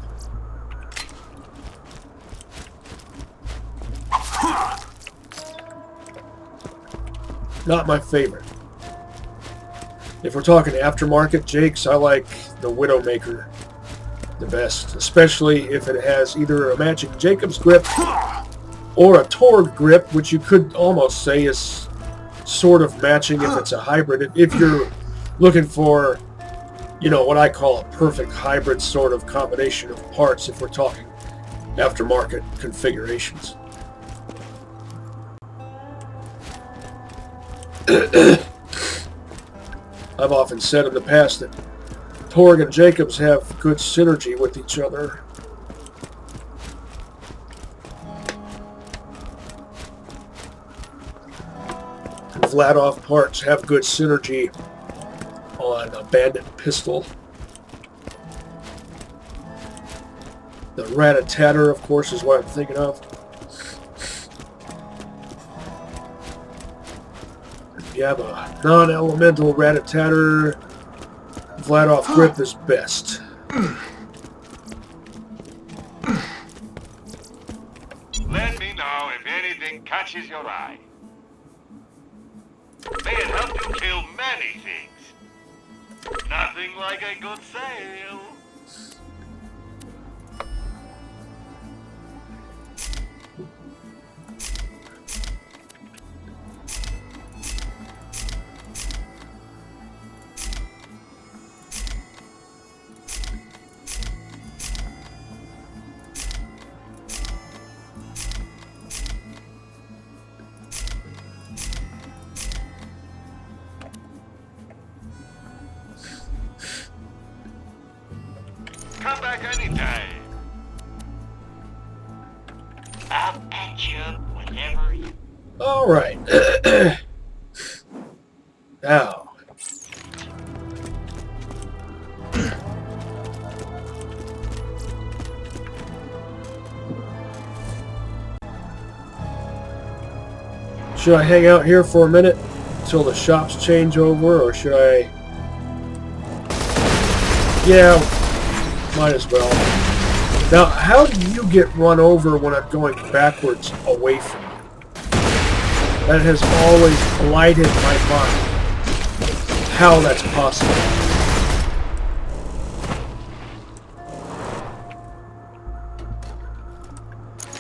Not my favorite. If we're talking aftermarket Jakes, I like the Widowmaker the best, especially if it has either a matching Jacob's grip or a Torg grip, which you could almost say is sort of matching if it's a hybrid. If you're looking for, you know, what I call a perfect hybrid sort of combination of parts, if we're talking aftermarket configurations. I've often said in the past that Torg and Jacobs have good synergy with each other. Vladoff parts have good synergy on a Bandit pistol. The Rat-a-Tatter, of course, is what I'm thinking of. If you have a non-elemental Rat-a-Tatter, Vladoff grip is best. Let me know if anything catches your eye. May it help you kill many things. Nothing like a good sale. Come back anytime. I'll patch you up whenever you... All right. Now. Should I hang out here for a minute until the shops change over, or should I... Yeah, might as well. Now, how do you get run over when I'm going backwards away from you? That has always blighted my mind. How that's possible.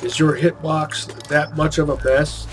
Is your hitbox that much of a mess?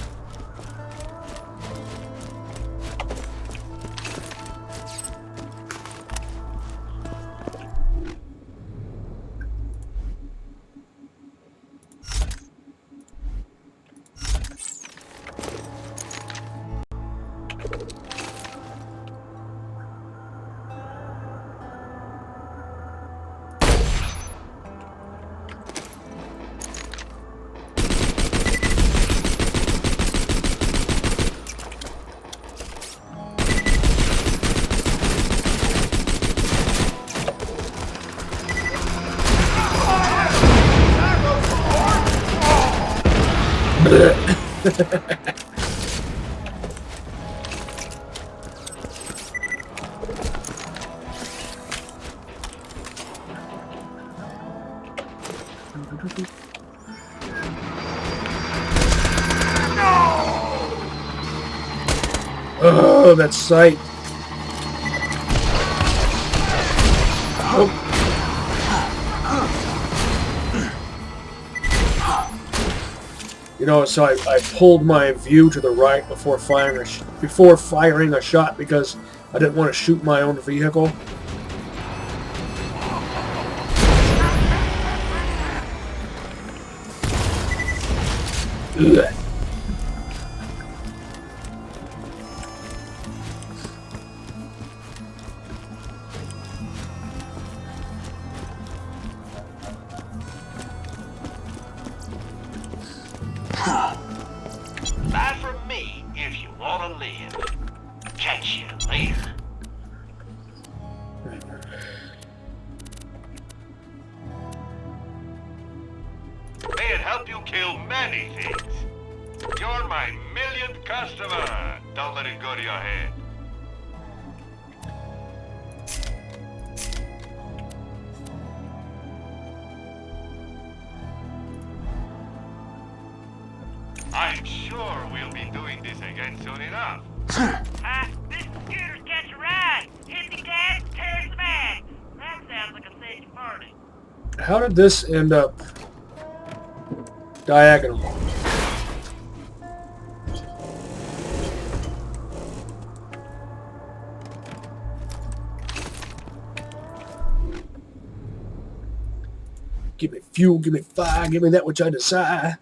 Oh, that sight. Oh. You know, so I pulled my view to the right before firing a shot because I didn't want to shoot my own vehicle. Ugh. Buy from me if you want to live. Catch you later. May it help you kill many things. You're my millionth customer. Don't let it go to your head. I'm sure we'll be doing this again soon enough. This scooter's catch a ride. Hit the gas, tears the bag. That sounds like a safe party. How did this end up diagonal? Give me fuel, give me fire, give me that which I desire.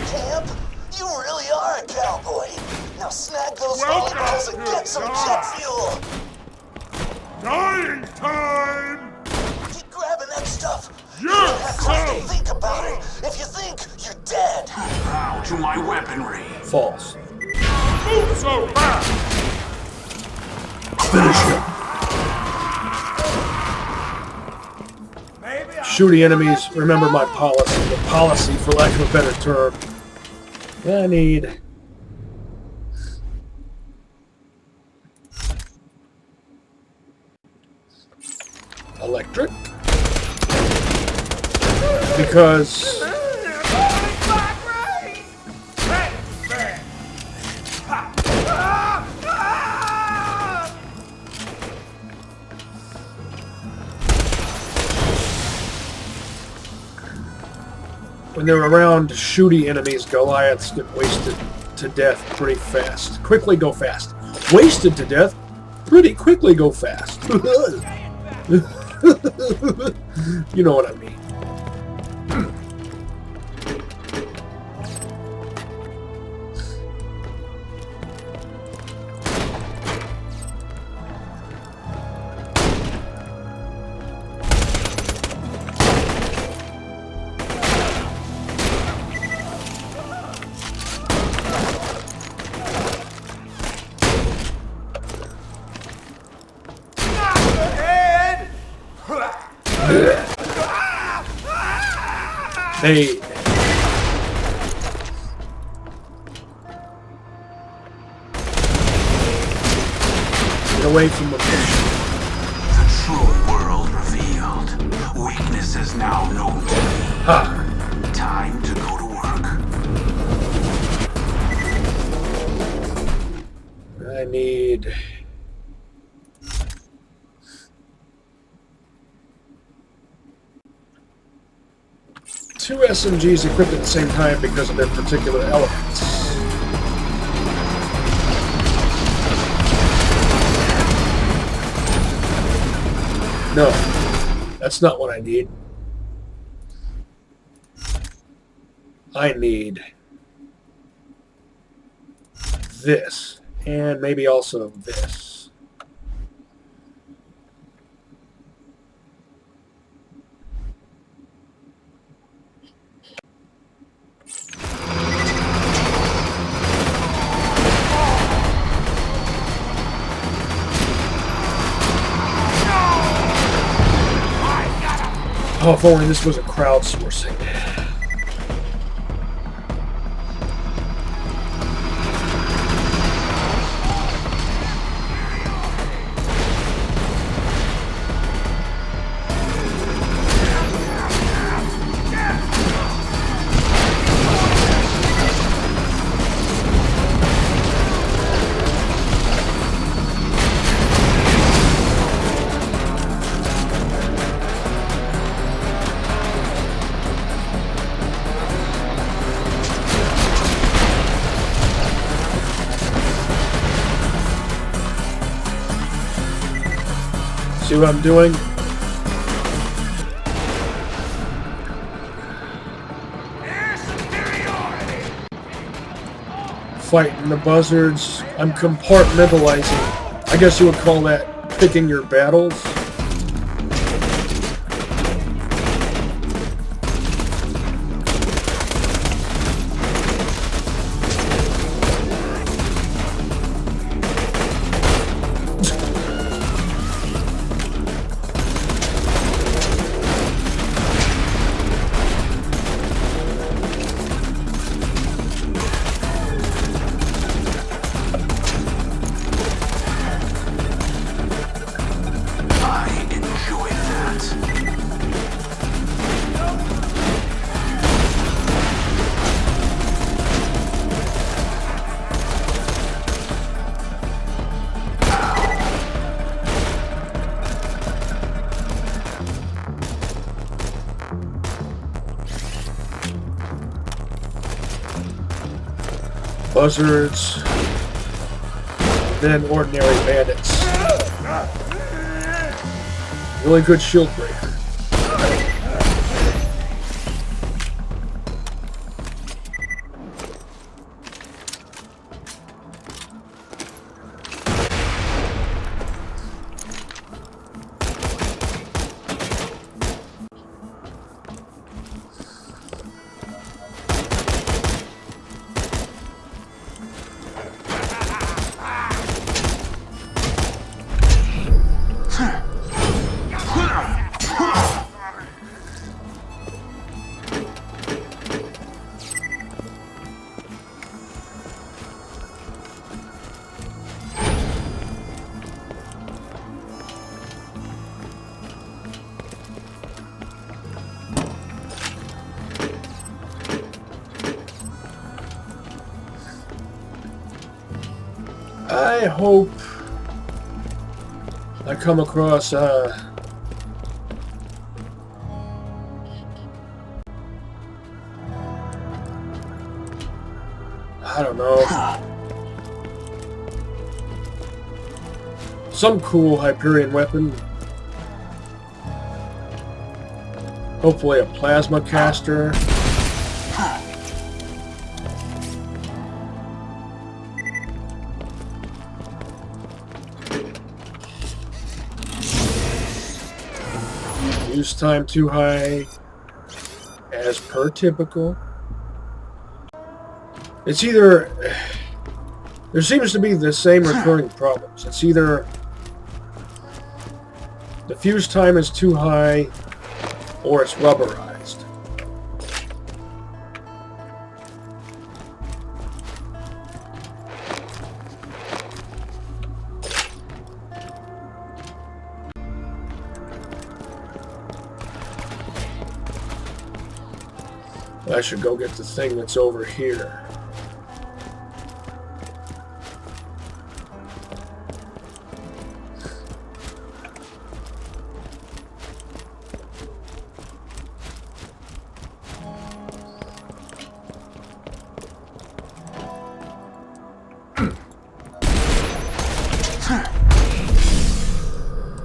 Camp, you really are a cowboy. Now snag those volleyballs and get some jet fuel. Dying time! Keep grabbing that stuff. You don't have time to think about it. If you think, you're dead. Bow to my weaponry. False. Move so fast! Finish him. Shooting enemies, remember my policy. The policy, for lack of a better term. I need... electric. Because... when they're around shooty enemies, Goliaths get wasted to death pretty fast. Quickly go fast. Wasted to death, pretty quickly go fast. You know what I mean. Hey. Get away from the bush. The true world revealed. Weakness is now known to me. Ha. Time to go to work. I need... two SMGs equipped at the same time because of their particular elements. No, that's not what I need. I need this, and maybe also this. Oh, if only this was a crowdsourcing. See what I'm doing? Fighting the buzzards. I'm compartmentalizing. I guess you would call that picking your battles. Buzzards, then ordinary bandits. Really good shield breaker. I hope I come across I don't know, some cool Hyperion weapon. Hopefully a plasma caster. Use time too high, as per typical. It's either, there seems to be the same recurring problems. It's either the fuse time is too high, or it's rubberized. I should go get the thing that's over here.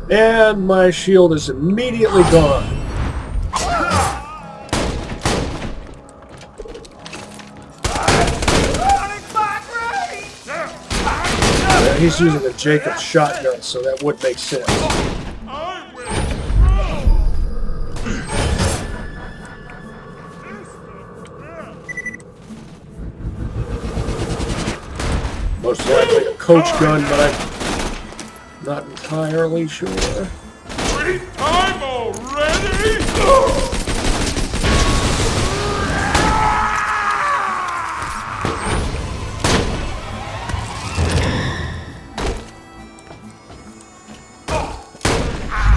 And my shield is immediately gone. he's using a Jacob shotgun, so that would make sense. Most likely a coach gun, but I'm not entirely sure. Treat time already?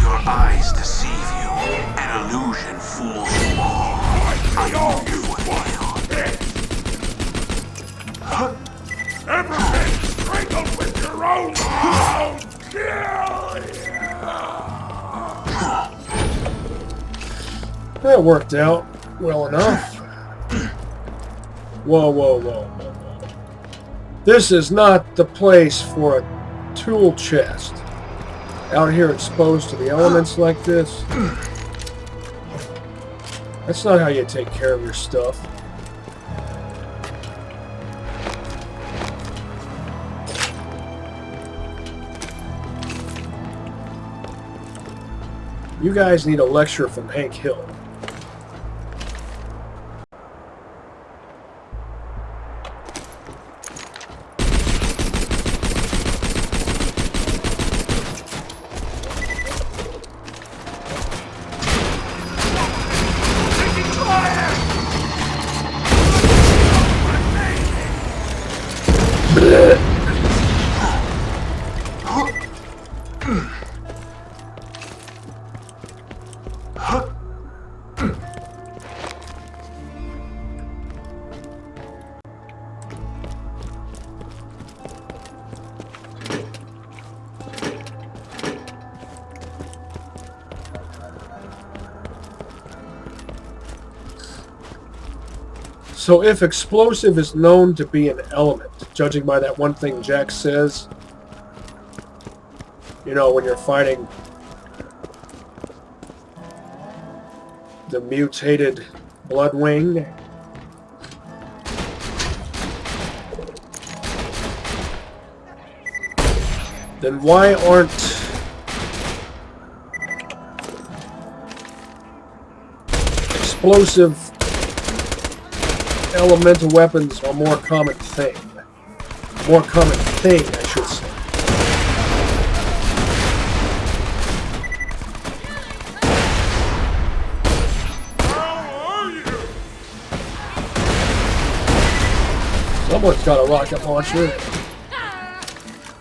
Your eyes deceive you. An illusion fools you all. I know you will. Everything strangled with your own mouth! That worked out well enough. Whoa, whoa, whoa, whoa, whoa. This is not the place for a tool chest. Out here exposed to the elements like this. That's not how you take care of your stuff. You guys need a lecture from Hank Hill. So if explosive is known to be an element, judging by that one thing Jack says, you know, when you're fighting the mutated Bloodwing, then why aren't explosive elemental weapons a more common thing? More common thing, I should say. Someone's got a rocket launcher,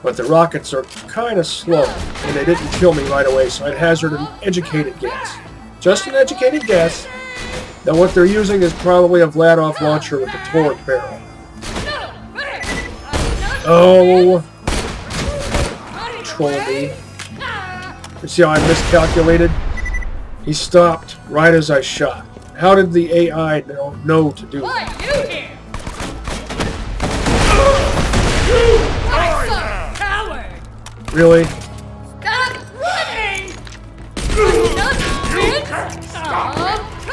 but the rockets are kind of slow, and they didn't kill me right away, so I'd hazard an educated guess. Just an educated guess that what they're using is probably a Vladov launcher with a torque barrel. Oh, troll me. You see how I miscalculated? He stopped right as I shot. How did the AI know to do that? Really? Stop running! You can't stop me!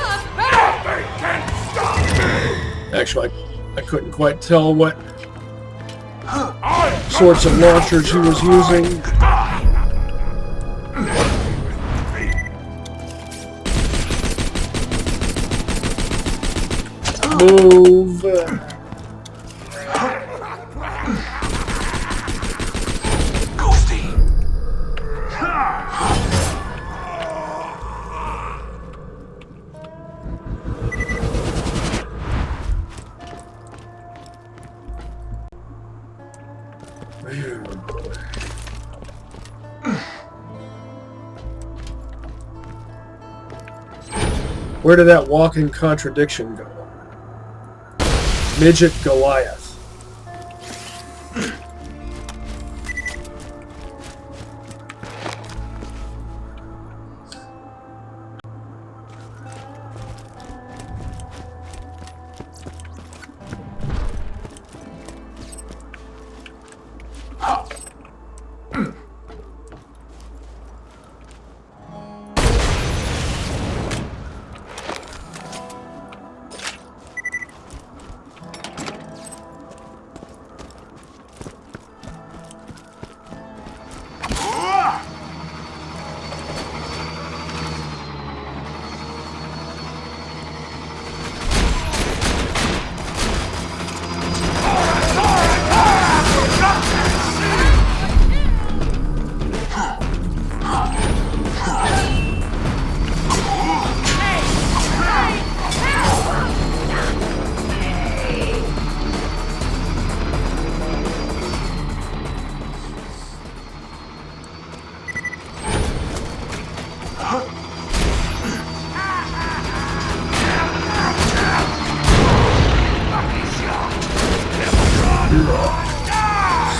Nothing can stop me! Actually, I couldn't quite tell what sorts of launchers he was using. Move. Where did that walking contradiction go? Midget Goliath.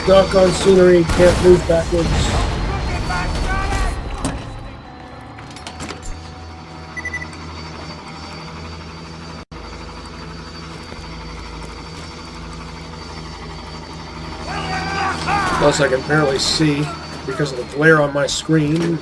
Stuck on scenery, can't move backwards. Plus I can barely see because of the glare on my screen.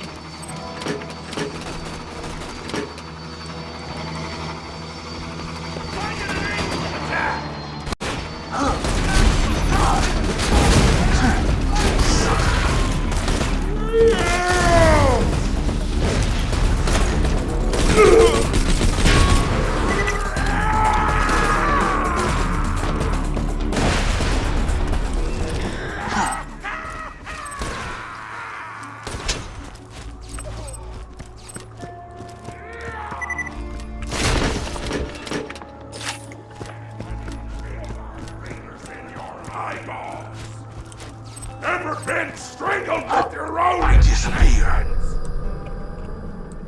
Ever been strangled with your own I disappear.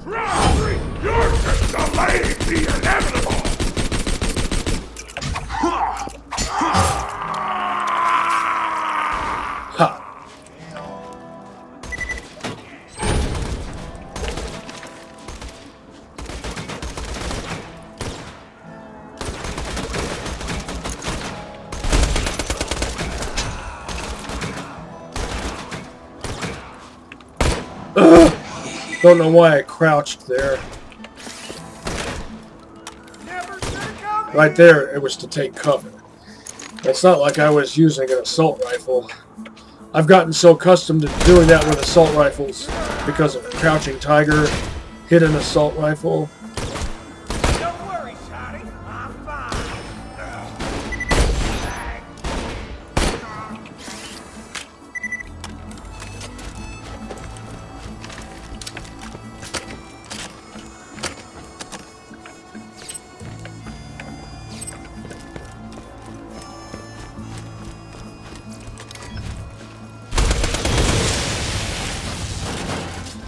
Try! You're just delaying the inevitable! Ha! Don't know why I crouched there. Right there, it was to take cover. It's not like I was using an assault rifle. I've gotten so accustomed to doing that with assault rifles because of Crouching Tiger, hidden assault rifle. Don't worry, Shotty. I'm fine.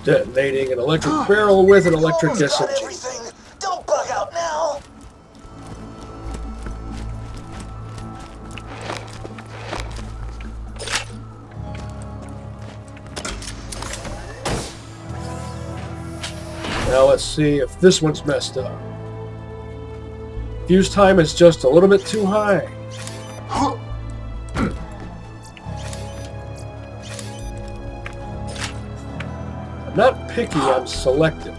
Detonating an electric barrel with an electric Almost got SMG. everything. Don't bug out now. Now let's see if this one's messed up. Fuse time is just a little bit too high. I'm not picky, I'm selective.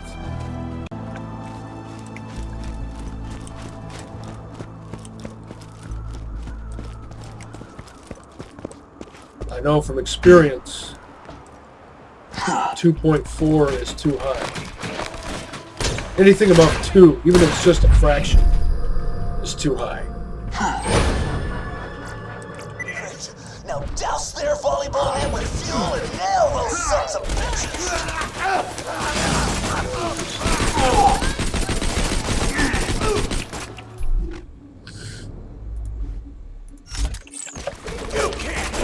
I know from experience, 2.4 is too high. Anything above 2, even if it's just a fraction, is too high. Great. Now douse their volleyball net with fuel and nail those sons of bitches. You can't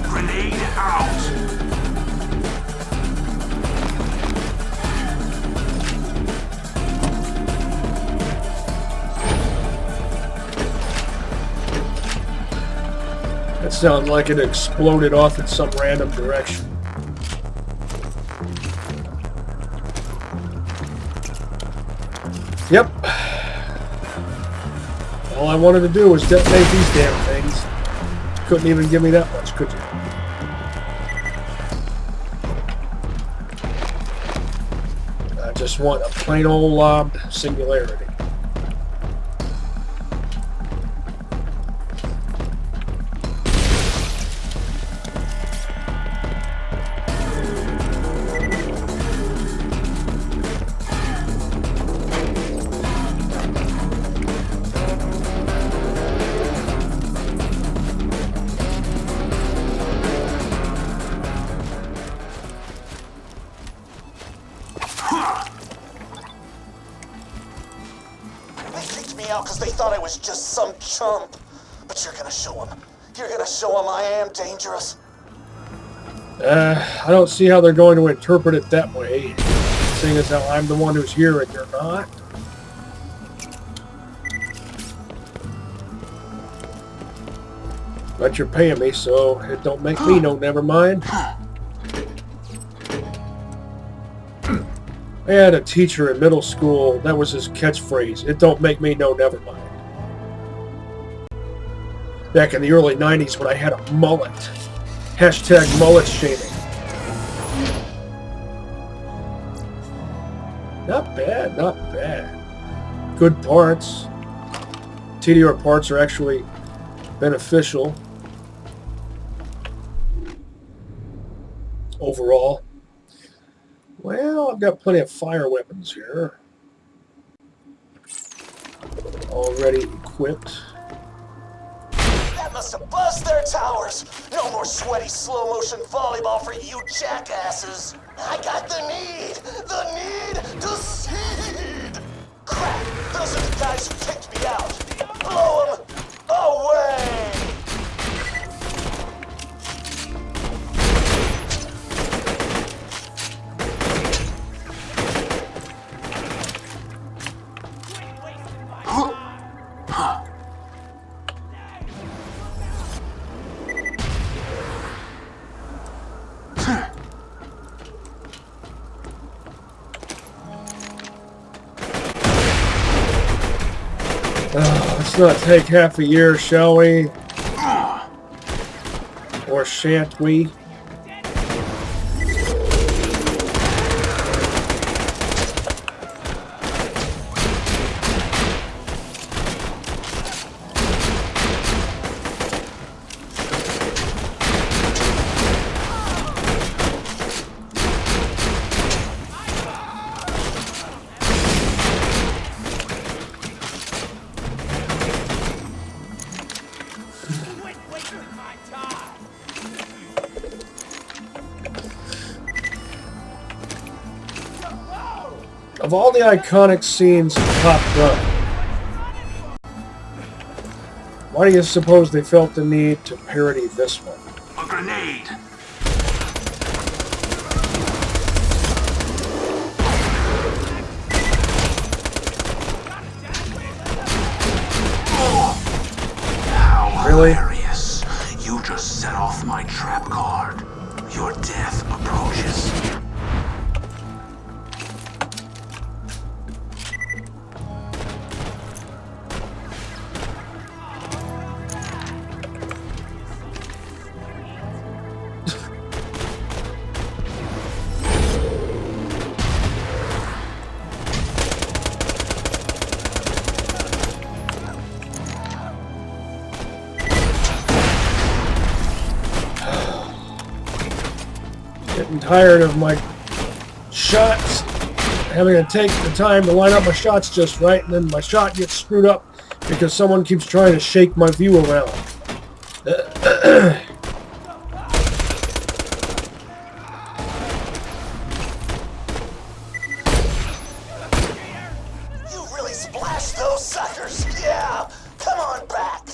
Grenade out. That sounds like it exploded off in some random direction. Yep. All I wanted to do was detonate these damn things. Couldn't even give me that much, could you? I just want a plain old lobbed singularity. me out because they thought I was just some chump. But you're gonna show them. You're gonna show them I am dangerous. I don't see how they're going to interpret it that way, seeing as how I'm the one who's here and you're not. But you're paying me, so it don't make me no never mind. I had a teacher in middle school, that was his catchphrase, it don't make me no never mind. Back in the early 90s when I had a mullet. Hashtag mullet shaming. Not bad, not bad. Good parts. TDR parts are actually beneficial overall. Well, I've got plenty of fire weapons here. Already equipped. That must have buzzed their towers. No more sweaty slow motion volleyball for you jackasses. I got the need to seed. Crap, those are the guys who kicked me out. Blow them away. Let's not take half a year, shall we? Or shan't we? Of all the iconic scenes in Top Gun, why do you suppose they felt the need to parody this one? A grenade! How Really? hilarious. You just set off my trap card. Your death approaches. Getting tired of my shots, having to take the time to line up my shots just right, and then my shot gets screwed up because someone keeps trying to shake my view around. You really splashed those suckers. Yeah, come on back.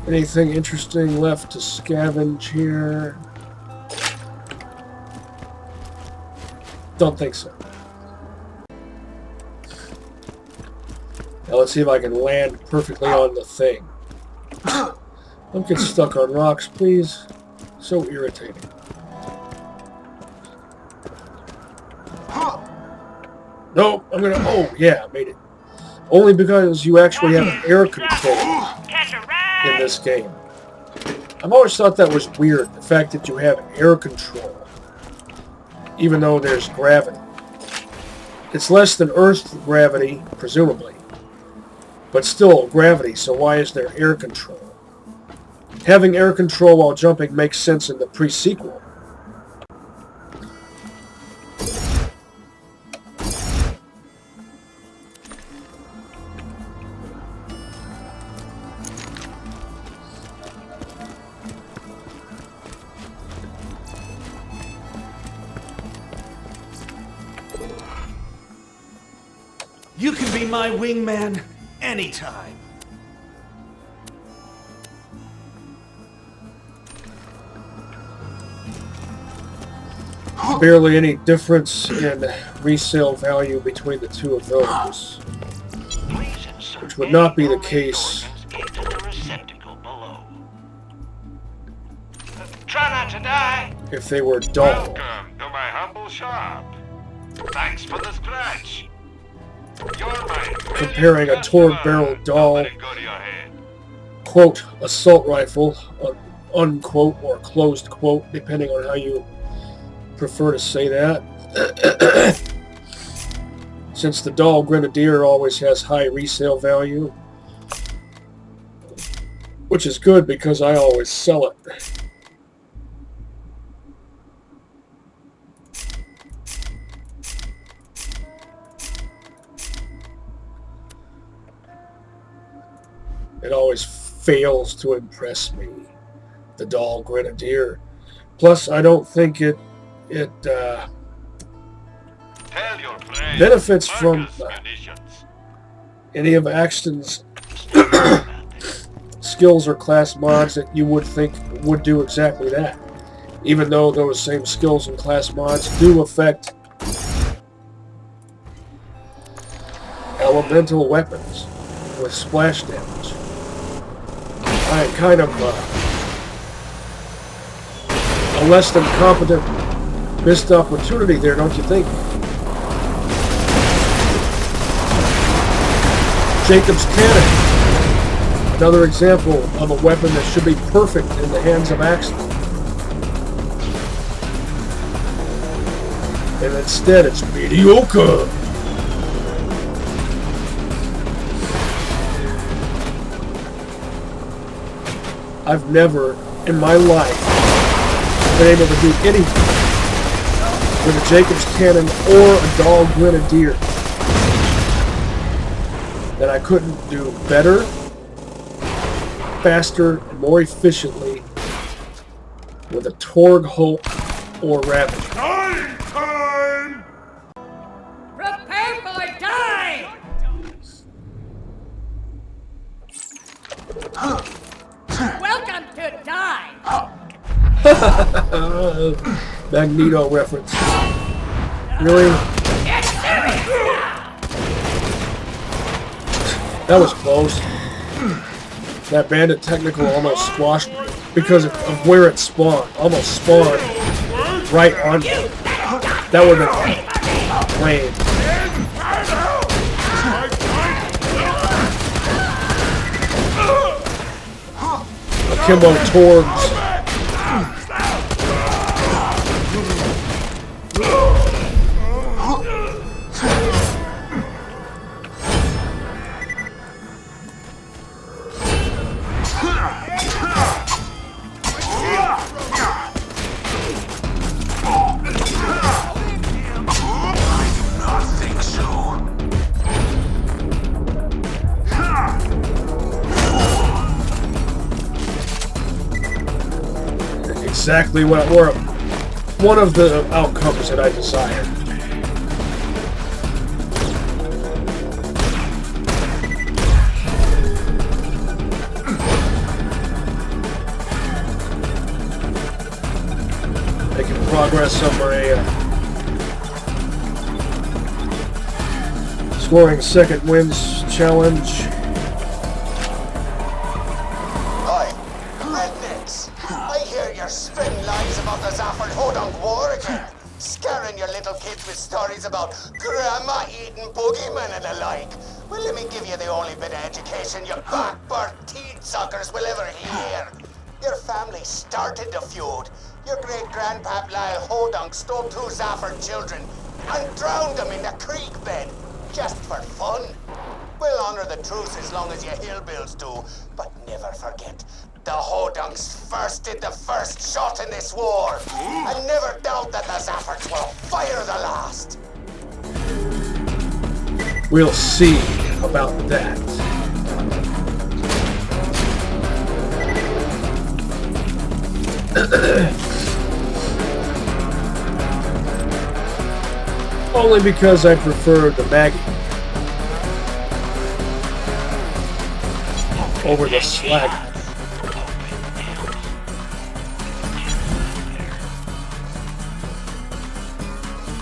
Anything interesting left to scavenge here? Don't think so. Now let's see if I can land perfectly on the thing. Don't get stuck on rocks, please. So irritating. Nope, I'm gonna... Oh, yeah, I made it. Only because you actually have air control in this game. I've always thought that was weird, the fact that you have air control, even though there's gravity. It's less than Earth's gravity, presumably, but still gravity, so why is there air control? Having air control while jumping makes sense in the pre-sequel. You can be my wingman anytime. Barely any difference in resale value between the two of those, which would not be the case Try not to die. if they were dull. Welcome to my humble shop. Thanks for the scratch. You're my Comparing a torque barrel doll, Let it go to your head. quote, assault rifle, unquote, or closed quote, depending on how you prefer to say that. Since the doll Grenadier always has high resale value, which is good because I always sell it. It always fails to impress me, the doll Grenadier. Plus, I don't think it Tell your friends, benefits from munitions. any of Axton's skills or class mods that you would think would do exactly that. Even though those same skills and class mods do affect elemental weapons with splash damage. I am kind of a less than competent missed opportunity there, don't you think? Jacob's Cannon. Another example of a weapon that should be perfect in the hands of Axton. And instead it's mediocre. I've never in my life been able to do anything with a Jacob's Cannon or a doll Grenadier that I couldn't do better, faster, and more efficiently with a Torg Hulk or Rabbit. Time! Prepare for die! Welcome to die! Magneto reference. Really? Get serious now! That was close. That bandit technical almost squashed me because of where it spawned. Almost spawned right on me. That would have been lame. Akimbo Torgs. Exactly what were one of the outcomes that I desired. Making progress over a scoring second wins challenge. Stories about grandma eating boogeymen and the like. Well, let me give you the only bit of education you backburnt teen suckers will ever hear. Your family started the feud. Your great-grandpap Lyle Hodunk stole 2 Zafford children and drowned them in the creek bed, just for fun. We'll honor the truce as long as you hillbills do, but never forget, the Hodunks first did the first shot in this war, and never doubt that the Zaffords will fire the last. We'll see about that. Only because I prefer the Maggie over the slag.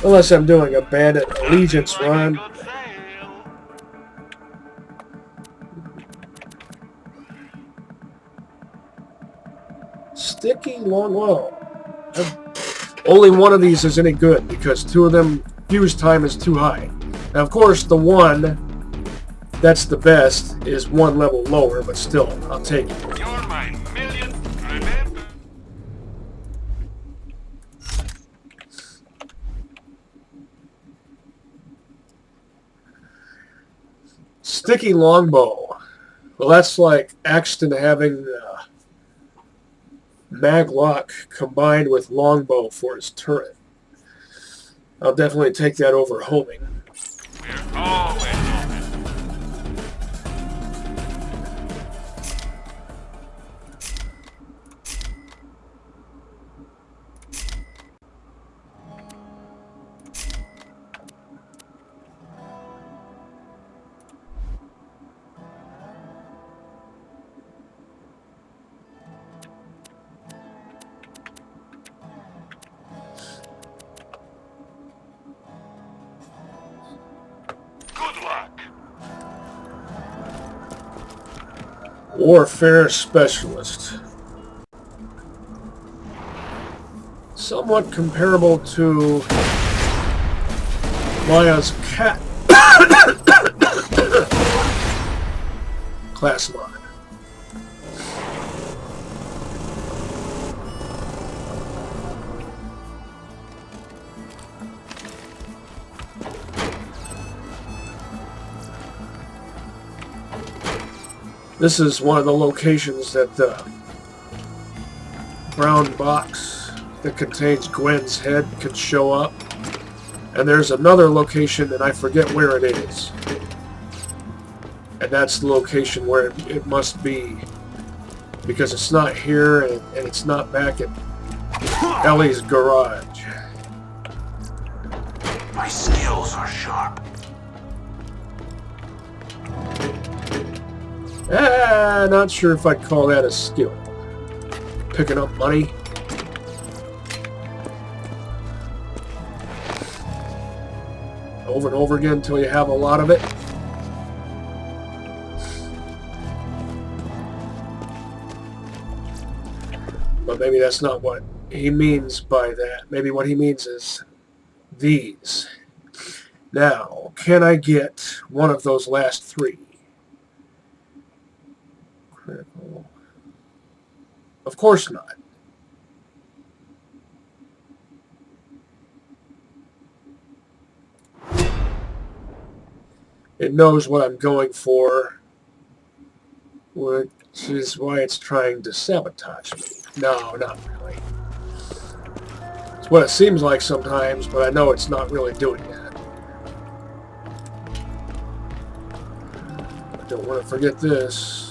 Unless I'm doing a bandit allegiance run. Sticky long low. Only one of these is any good because two of them fuse time is too high. Now, of course, the one that's the best is one level lower, but still, I'll take it. You're my million, remember? Sticky longbow. Well, that's like Axton having maglock combined with longbow for his turret. I'll definitely take that over homing. We're always open. Good luck. Warfare specialist. Somewhat comparable to Maya's cat class mod. This is one of the locations that the brown box that contains Gwen's head could show up. And there's another location, and I forget where it is. And that's the location where it must be. Because it's not here, and it's not back at Ellie's garage. My skills are sharp. Not sure if I'd call that a skill. Picking up money. Over and over again until you have a lot of it. But maybe that's not what he means by that. Maybe what he means is these. Now, can I get one of those last three? Critical. Of course not. It knows what I'm going for, which is why it's trying to sabotage me. No, not really. It's what it seems like sometimes, but I know it's not really doing that. I don't want to forget this.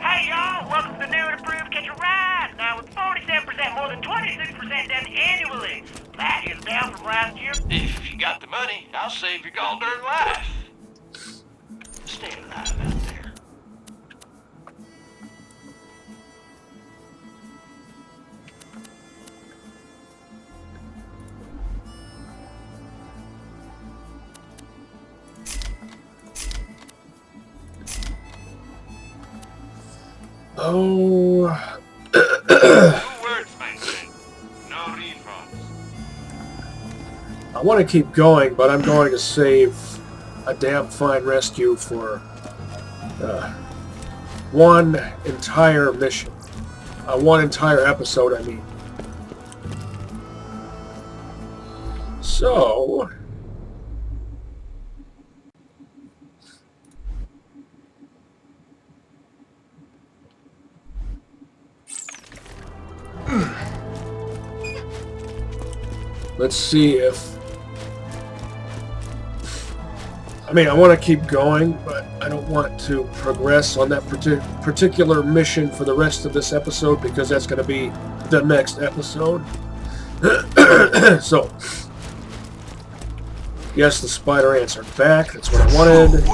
Hey y'all, welcome to the new and improved Catch a Ride. Now with 47% more than 26% done annually. That is down from last year. If you got the money, I'll save your goddamn life. Stay alive out there. Oh. Two words, my friend. No refunds. I want to keep going, but I'm going to save a damn fine rescue for one entire mission. One entire episode, I mean. So... Let's see if... I mean, I want to keep going, but I don't want to progress on that particular mission for the rest of this episode because that's going to be the next episode. So, yes, the spider ants are back. That's what I wanted.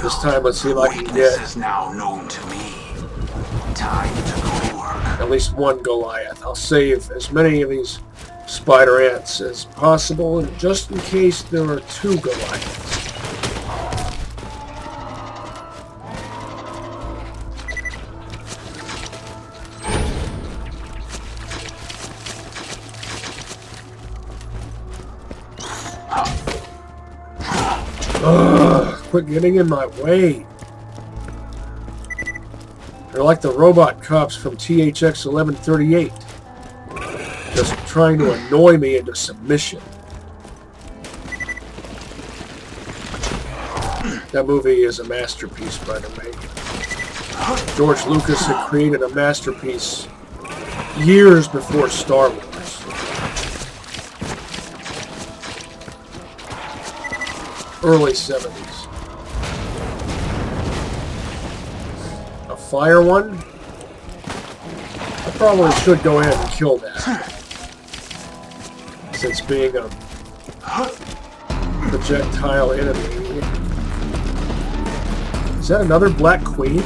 This time, let's see if I can get is now known to me. Time to go work. At least one Goliath. I'll save as many of these spider ants as possible, and just in case there are 2 Goliaths. Ugh, quit getting in my way. They're like the robot cops from THX 1138. Just trying to annoy me into submission. That movie is a masterpiece, by the way. George Lucas had created a masterpiece years before Star Wars. Early 70s. A fire one? I probably should go ahead and kill that. Since being a projectile enemy. Is that another Black Queen?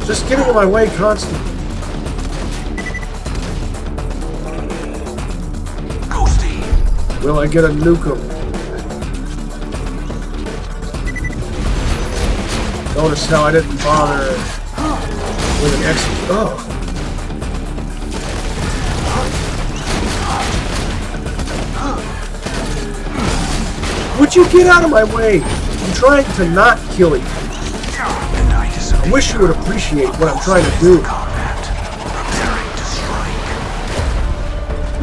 Just getting in my way constantly. Will I get a nukem? Notice how I didn't bother with an execute. Oh. Would you get out of my way? I'm trying to not kill you. I wish you would appreciate what I'm trying to do.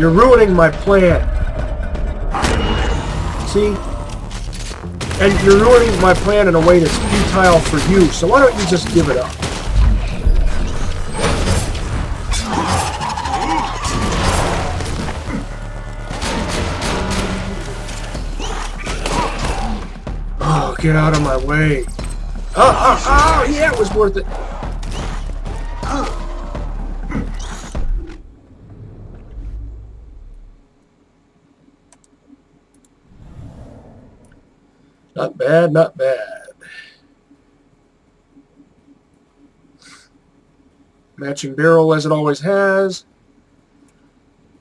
You're ruining my plan. See? And you're ruining my plan in a way that's futile for you, so why don't you just give it up? Oh, get out of my way. Oh, yeah, it was worth it. Not bad, not bad. Matching barrel as it always has.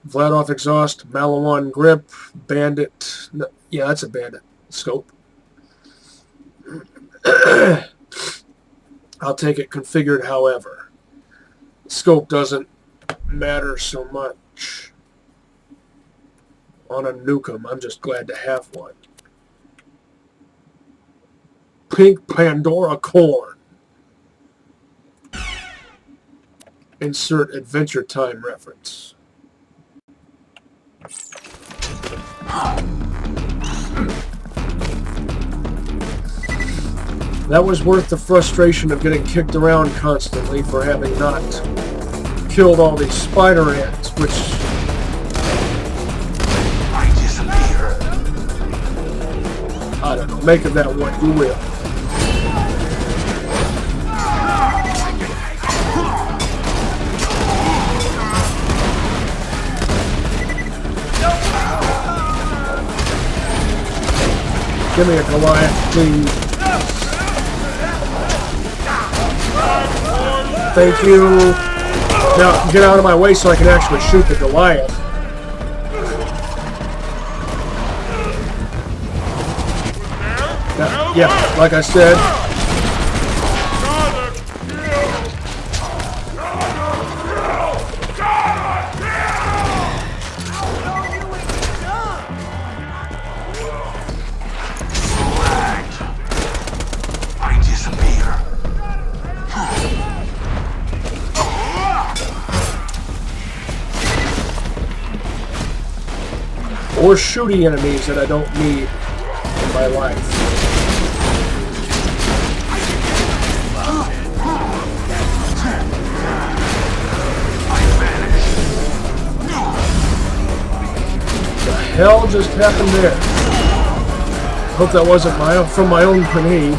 Vladoff exhaust, Malawan grip, bandit. No, yeah, that's a bandit scope. I'll take it configured however. Scope doesn't matter so much. On a nukem, I'm just glad to have one. Pink Pandora corn. Insert Adventure Time reference. That was worth the frustration of getting kicked around constantly for having not killed all these spider ants, which... I don't know, make of that what you will. Give me a Goliath, please. Thank you. Now, get out of my way so I can actually shoot the Goliath. Now, yeah, like I said. Or shooty enemies that I don't need in my life. hell just happened there? Hope that wasn't from my own grenade.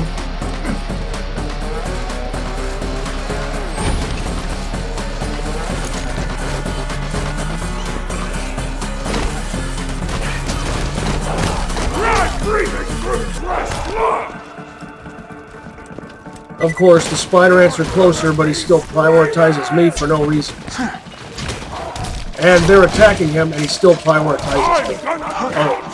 Of course, the spider ants are closer, but he still prioritizes me for no reason. And they're attacking him, and he still prioritizes me. Oh.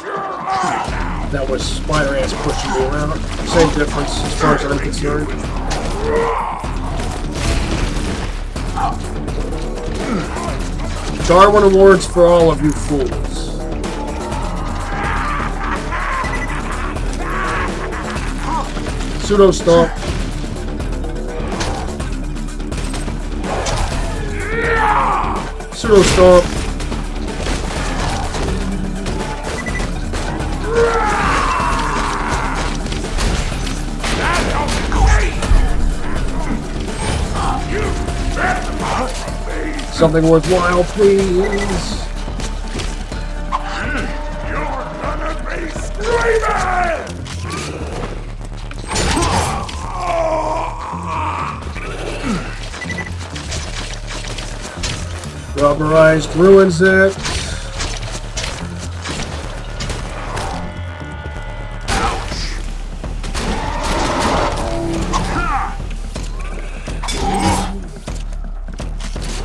That was spider ants pushing me around. Same difference as far as I'm concerned. Darwin Awards for all of you fools. Pseudo stomp. Pseudo stomp. Something worthwhile, please. You're gonna be screaming! Rubberized ruins it.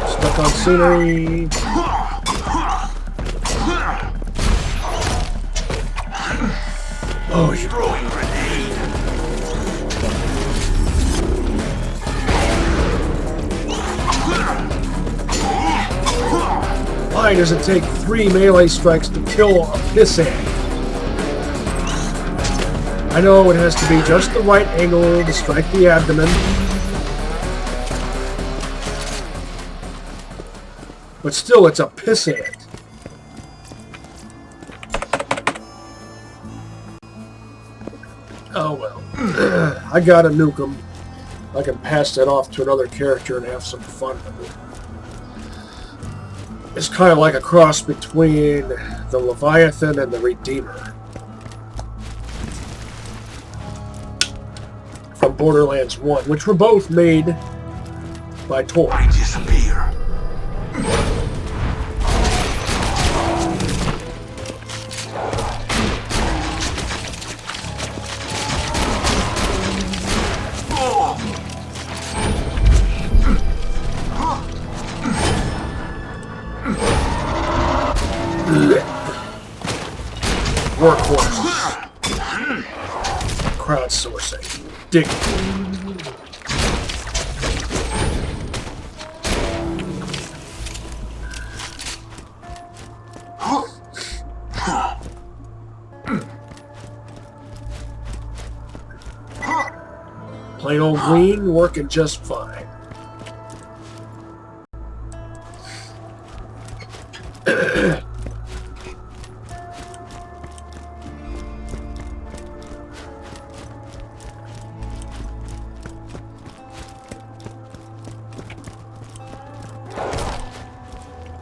Stuck on scenery. Oh, you're throwing grenade. Why does it take 3 melee strikes to kill a pissant? I know it has to be just the right angle to strike the abdomen. But still, it's a pissant. Oh well. I gotta nuke him. I can pass that off to another character and have some fun with it. It's kind of like a cross between the Leviathan and the Redeemer. From Borderlands 1, which were both made by Tor. I disappear. Workhorse. Crowdsourcing. Dig. Plain old green, working just fine.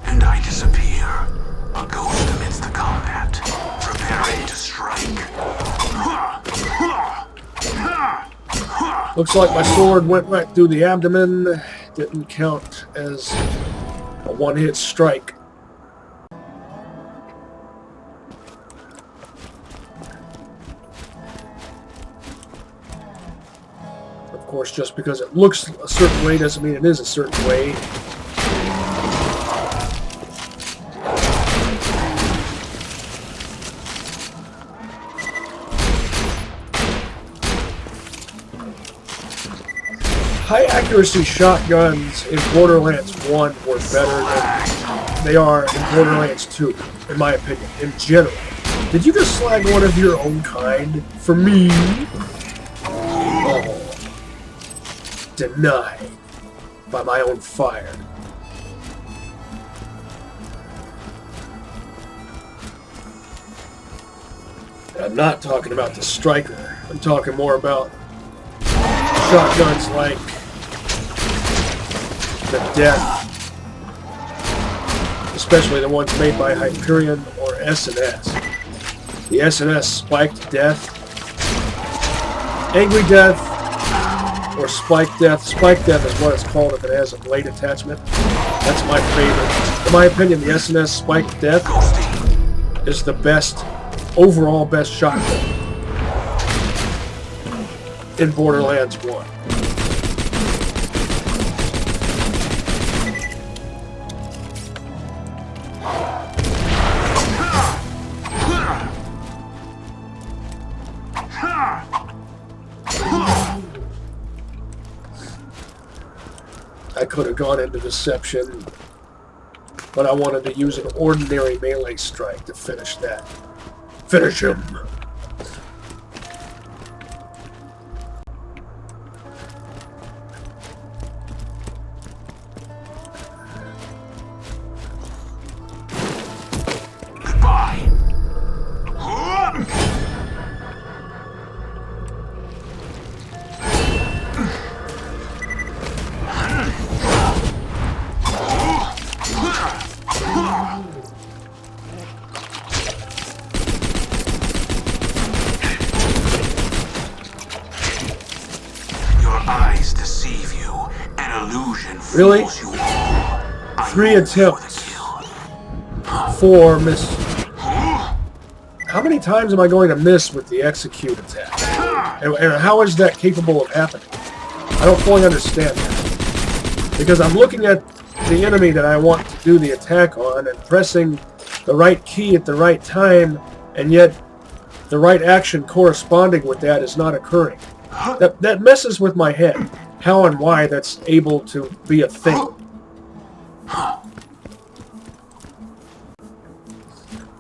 And I disappear. A ghost amidst the combat, preparing to strike. Looks like my sword went right through the abdomen. Didn't count as a one-hit strike. Of course, just because it looks a certain way doesn't mean it is a certain way. High accuracy shotguns in Borderlands 1 were better than they are in Borderlands 2, in my opinion, in general. Did you just slag one of your own kind for me? Oh. Denied by my own fire. And I'm not talking about the striker. I'm talking more about shotguns like the Death especially the ones made by Hyperion or S&S. The S&S Spiked Death, Angry Death, or Spiked Death. Spiked Death is what it's called if it has a blade attachment. That's my favorite. In my opinion, the S&S Spiked Death is the best, overall best shotgun in Borderlands 1. I could have gone into Deception, but I wanted to use an ordinary melee strike to finish that. Finish him! Goodbye. Your eyes deceive you. An illusion Really? fools you all. 3 attempts. 4 miss. How many times am I going to miss with the execute attack? And how is that capable of happening? I don't fully understand that. Because I'm looking at the enemy that I want to do the attack on and pressing the right key at the right time, and yet the right action corresponding with that is not occurring. That messes with my head. How and why that's able to be a thing.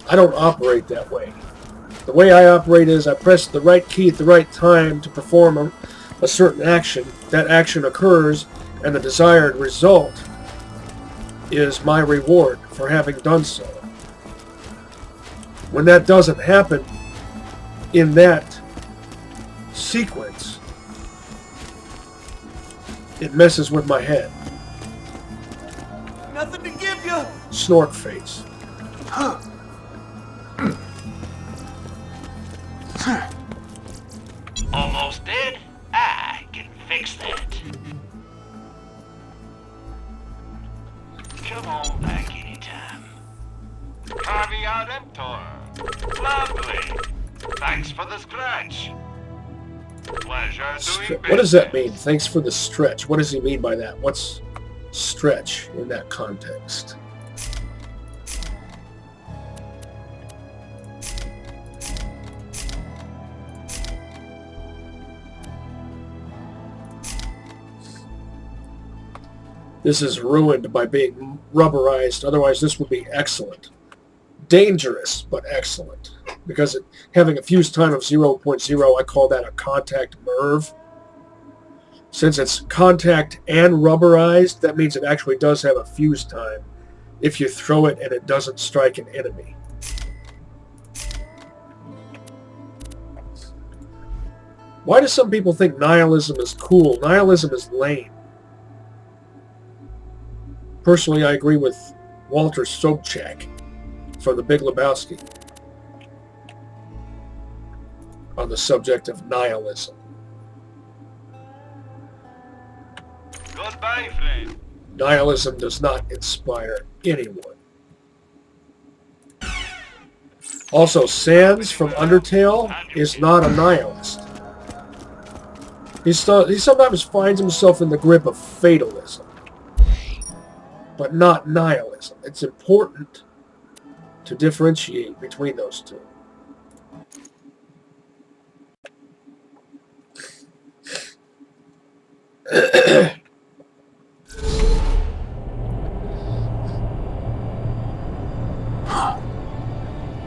I don't operate that way. The way I operate is I press the right key at the right time to perform a certain action. That action occurs, and the desired result is my reward for having done so. When that doesn't happen in that sequence, it messes with my head. Nothing to give you. Snort face. Almost dead? I can fix that. Come on back anytime. Caveat emptor. Lovely. Thanks for the scratch. Pleasure doing business. What does that mean? Thanks for the stretch. What does he mean by that? What's stretch in that context? This is ruined by being rubberized. Otherwise, this would be excellent. Dangerous, but excellent. Because having a fuse time of 0.0, I call that a contact MERV. Since it's contact and rubberized, that means it actually does have a fuse time if you throw it and it doesn't strike an enemy. Why do some people think nihilism is cool? Nihilism is lame. Personally, I agree with Walter Sobchak from The Big Lebowski on the subject of nihilism. Goodbye, friend. Nihilism does not inspire anyone. Also, Sans from Undertale is not a nihilist. He sometimes finds himself in the grip of fatalism, but not nihilism. It's important to differentiate between those two.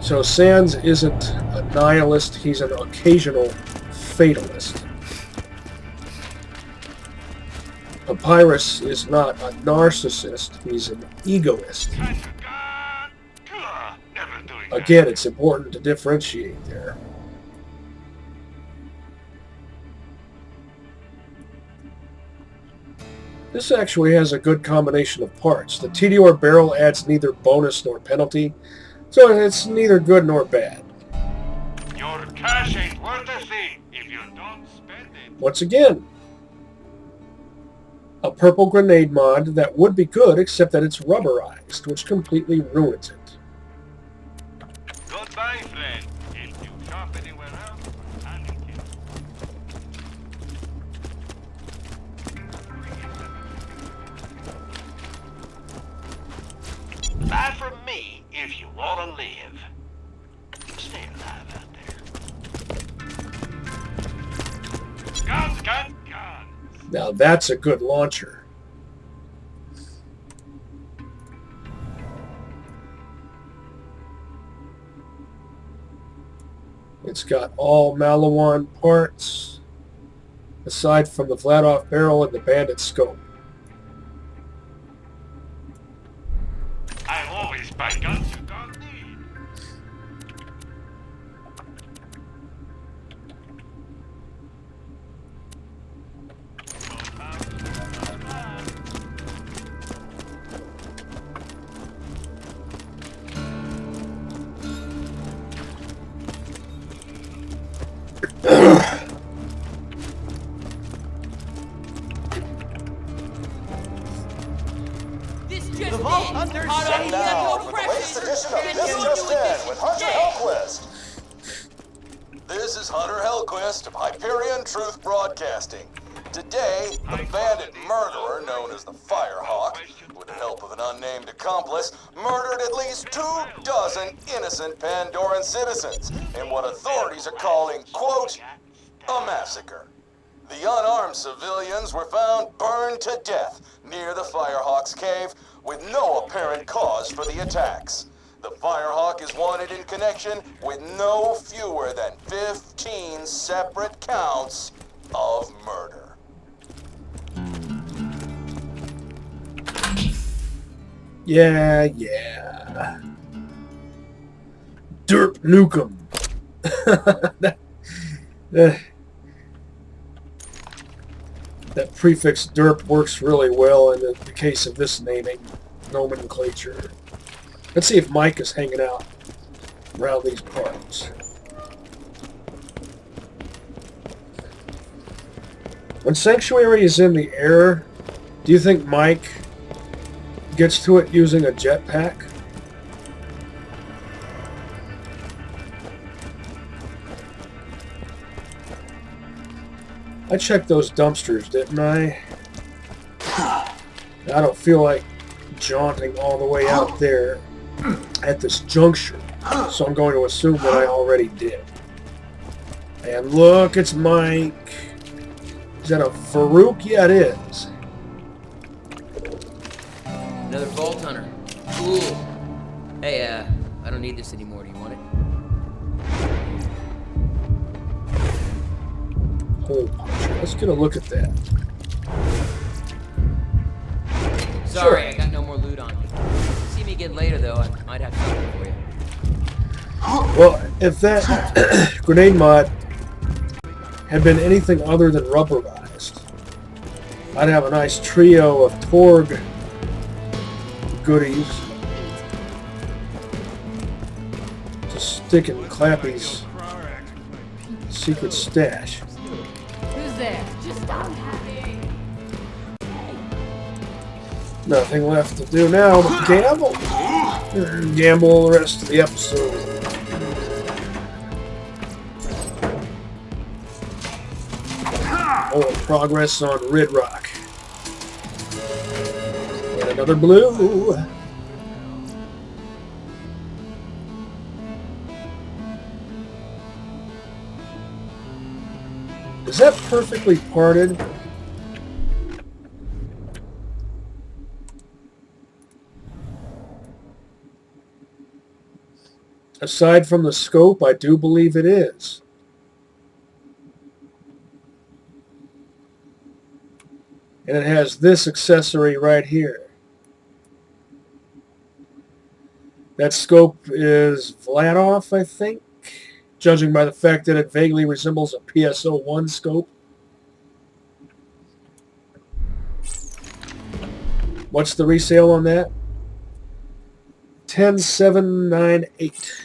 So Sans isn't a nihilist, he's an occasional fatalist. Papyrus is not a narcissist, he's an egoist. Again, it's important to differentiate there. This actually has a good combination of parts. The TDR barrel adds neither bonus nor penalty, so it's neither good nor bad. Your cash ain't worth a thing if you don't spend it. Once again, a purple grenade mod that would be good, except that it's rubberized, which completely ruins it. Goodbye, friend. If you shop anywhere else, I don't care. Buy from me if you want to live. Stay alive out there. Guns, guns, guns. Now that's a good launcher. It's got all Malawan parts, aside from the flat-off barrel and the bandit scope. I always buy guns you don't need. This just The vault in. under Hot shut on Now, the for the latest edition of Can This you Just do it In this with Hunter day? Hellquist. This is Hunter Hellquist of Hyperion Truth Broadcasting. Today, the bandit murderer known as the Firehawk, with the help of an unnamed accomplice, murdered at least 24 innocent Pandoran citizens in what authorities are calling, quote, a massacre. The unarmed civilians were found burned to death near the Firehawk's cave with no apparent cause for the attacks. The Firehawk is wanted in connection with no fewer than 15 separate counts of murder. Yeah. Derp Nukem. That prefix derp works really well in the case of this naming nomenclature. Let's see if Mike is hanging out around these parts. When Sanctuary is in the air, do you think Mike gets to it using a jetpack? I checked those dumpsters, didn't I? I don't feel like jaunting all the way out there at this juncture, so I'm going to assume that I already did. And look, it's Mike. Is that a Farouk? Yeah, it is. Another Vault Hunter. Cool. Hey, I don't need this anymore. Do you want it? Hole puncher. Let's get a look at that. Sorry, Sure. I got no more loot on me. See me again later, though. I might have something for you. Well, if that grenade mod had been anything other than rubberized, I'd have a nice trio of Torg goodies to stick in Clappy's secret stash. Who's there? Just don't Nothing left to do now but gamble. Gamble the rest of the episode. Oh, progress on Rid Rock. And another blue. Is that perfectly parted? Aside from the scope, I do believe it is. And it has this accessory right here. That scope is Vladoff, I think, judging by the fact that it vaguely resembles a PSO-1 scope. What's the resale on that? 10,798.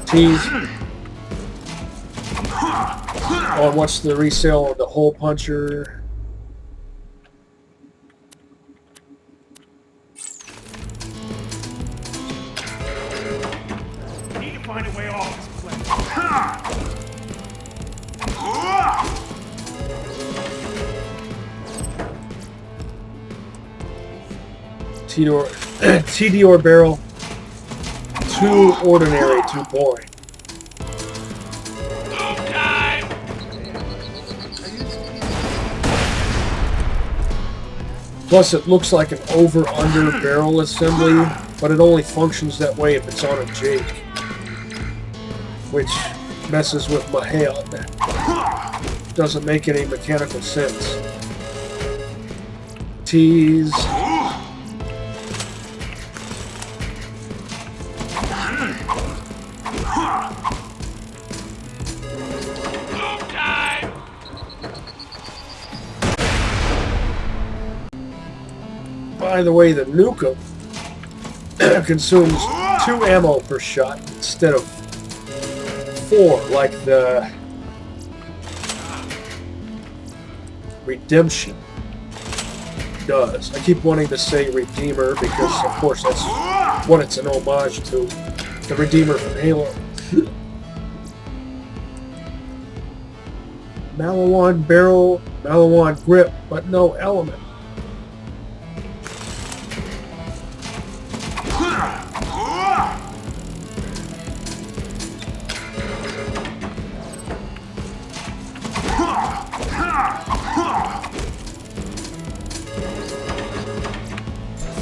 Tease. Oh, and what's the resale on the hole puncher? Need to find a way off this place. TDR barrel. Too ordinary, too boring. Plus, it looks like an over-under barrel assembly, but it only functions that way if it's on a jig, which messes with my head. Doesn't make any mechanical sense. Tease. By the way, the Nuka consumes 2 ammo per shot instead of 4 like the Redemption does. I keep wanting to say Redeemer because, of course, that's what it's an homage to. The Redeemer from Halo. Malawan barrel, Malawan grip, but no element.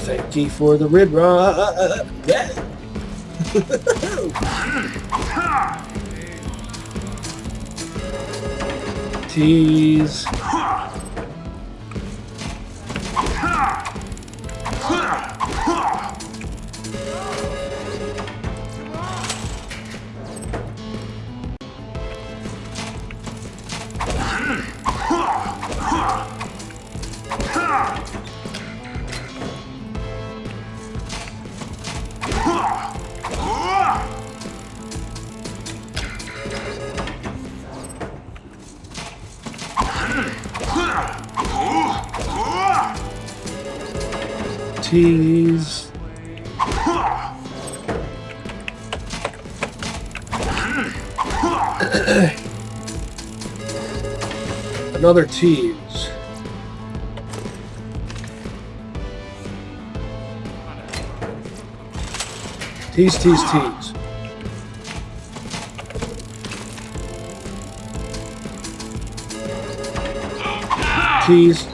Thank you for the red rod. Yeah. Tease. Tease. Another tease. Tease, tease, tease. Tease.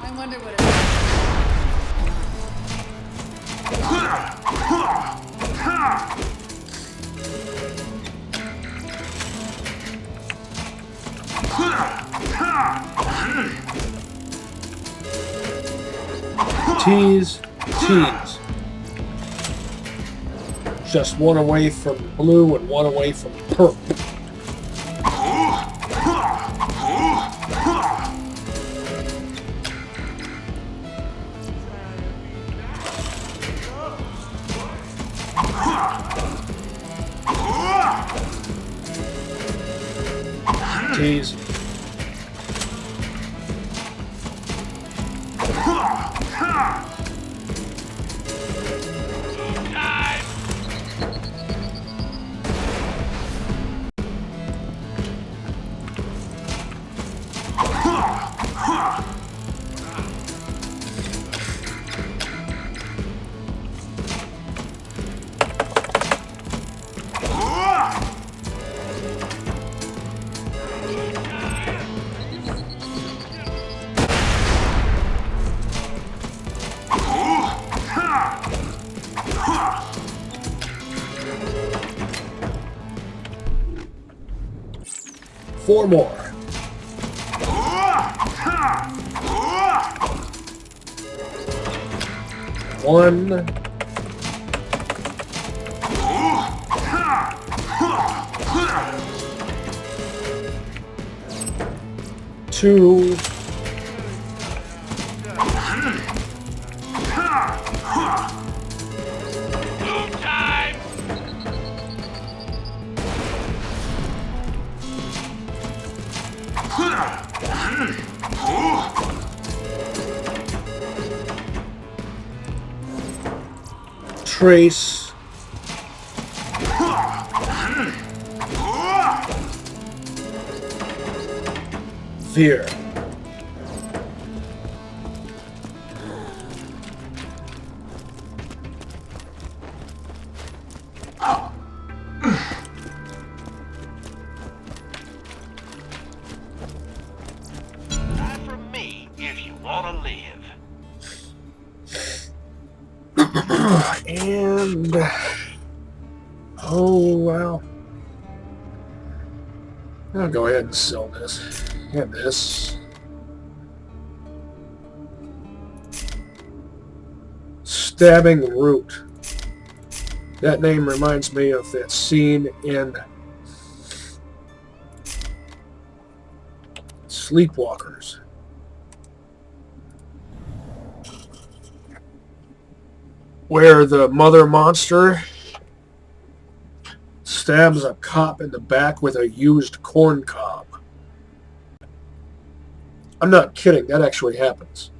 I wonder what Tease, tease. Just one away from blue and one away from purple. Tease. Four more. One. 2. Time! Trace. Veer. Try from me if you want to live. And oh well, I'll go ahead and sell this and this. Stabbing Root. That name reminds me of that scene in Sleepwalkers. Where the mother monster stabs a cop in the back with a used corn cob. I'm not kidding, that actually happens.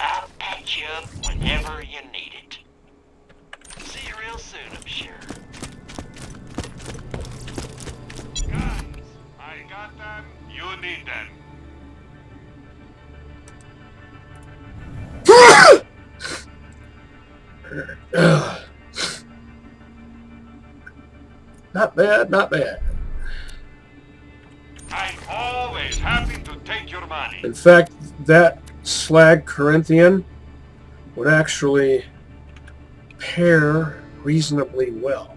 I'll patch you up whenever you need it. See you real soon, I'm sure. Guns! I got them. You need them. Not bad, not bad. I'm always happy to take your money. In fact, that slag Corinthian would actually pair reasonably well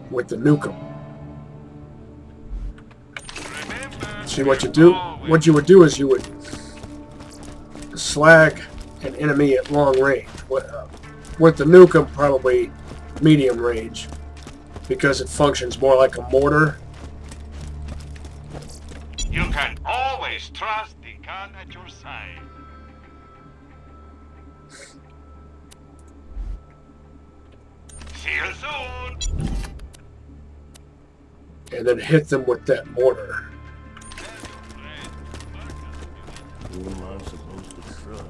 with the Nukem. See what you do? What you would do is you would slag an enemy at long range. With the Nukem, probably medium range, because it functions more like a mortar. You can always trust the gun at your side. See you soon. And then hit them with that mortar. Who am I supposed to trust?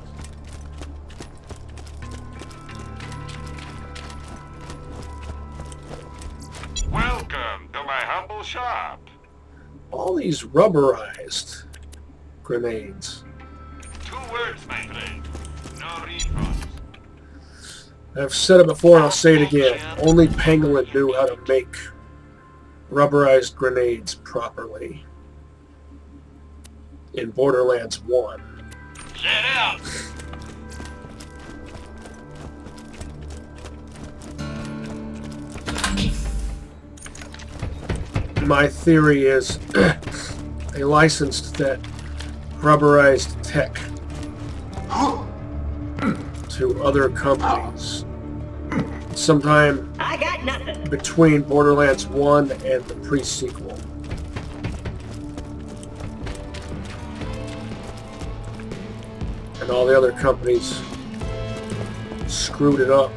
Welcome to my humble shop. All these rubberized grenades. 2 words, my friend. No refunds. I've said it before and I'll say it again. Only Pangolin knew how to make rubberized grenades properly. In Borderlands 1. Set out! My theory is they licensed that rubberized tech to other companies sometime between Borderlands 1 and the pre-sequel. And all the other companies screwed it up.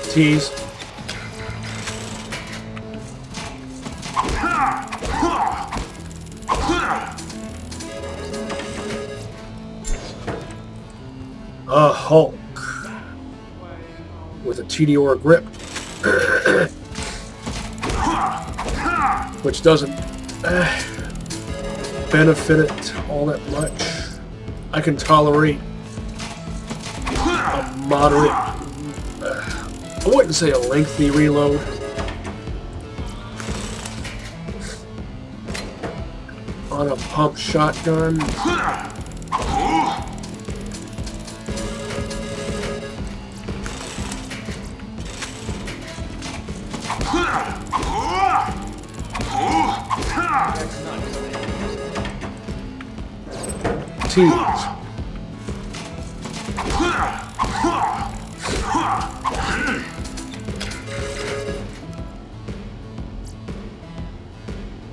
Tease. A Hulk with a TDR grip, which doesn't benefit it all that much. I can tolerate a moderate, I wouldn't say a lengthy reload. On a pump shotgun. Tease.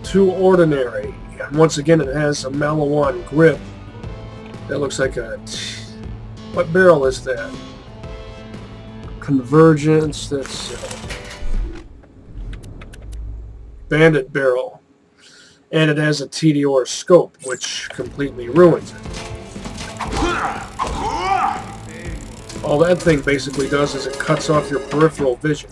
Too ordinary. And once again, it has a Malawan grip. That looks like a... What barrel is that? Convergence. That's Bandit barrel. And it has a TDR scope, which completely ruins it. All that thing basically does is it cuts off your peripheral vision.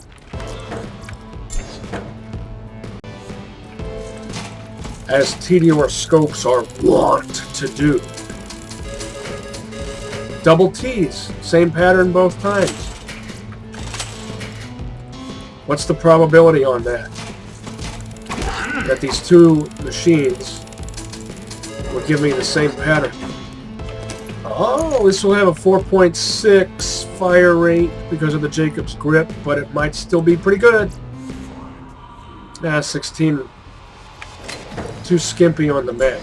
As TDR scopes are wont to do. Double T's, same pattern both times. What's the probability on that? That these two machines will give me the same pattern. Oh, this will have a 4.6 fire rate because of the Jacob's grip, but it might still be pretty good. 16. Too skimpy on the mag.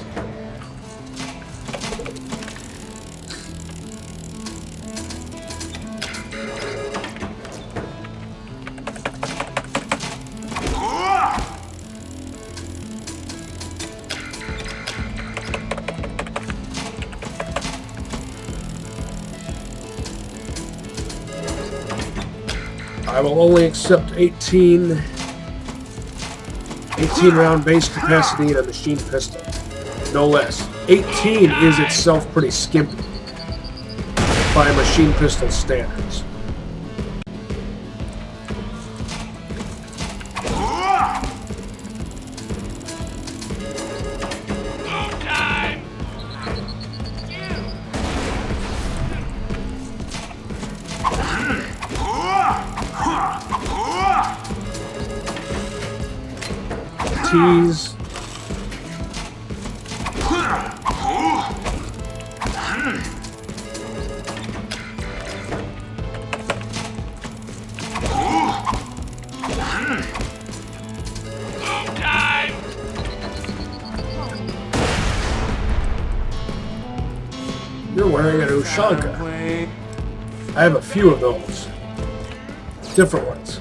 I will only accept 18 round base capacity in a machine pistol. No less. 18 is itself pretty skimpy by machine pistol standards. Tease. You're wearing an Ushanka. I have a few of those. Different ones.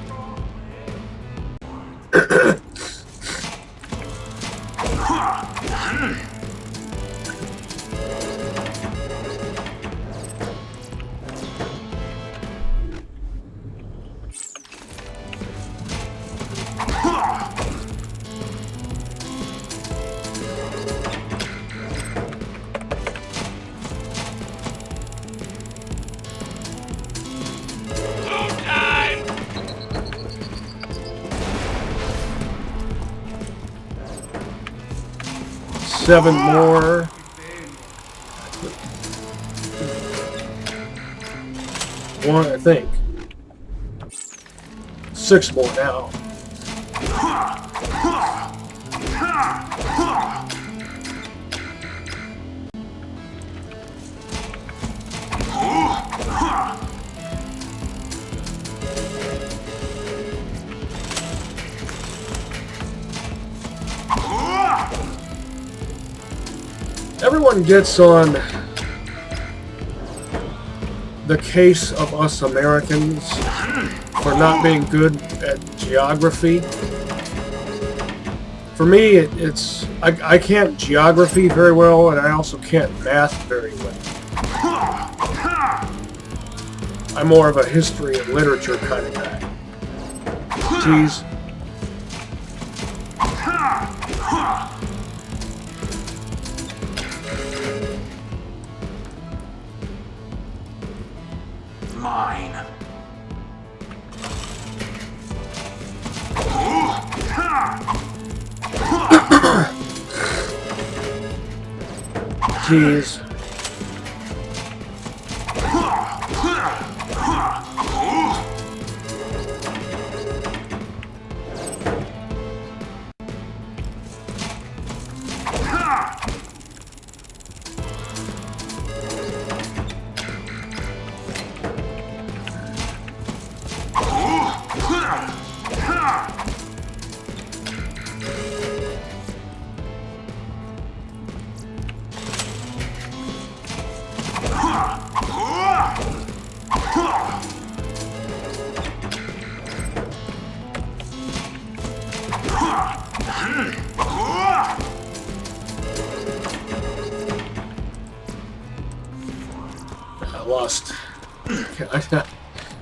Seven more. One, I think. 6 more now. Everyone gets on the case of us Americans for not being good at geography. For me, I can't geography very well, and I also can't math very well. I'm more of a history and literature kind of guy. Jeez. Mine. Jeez.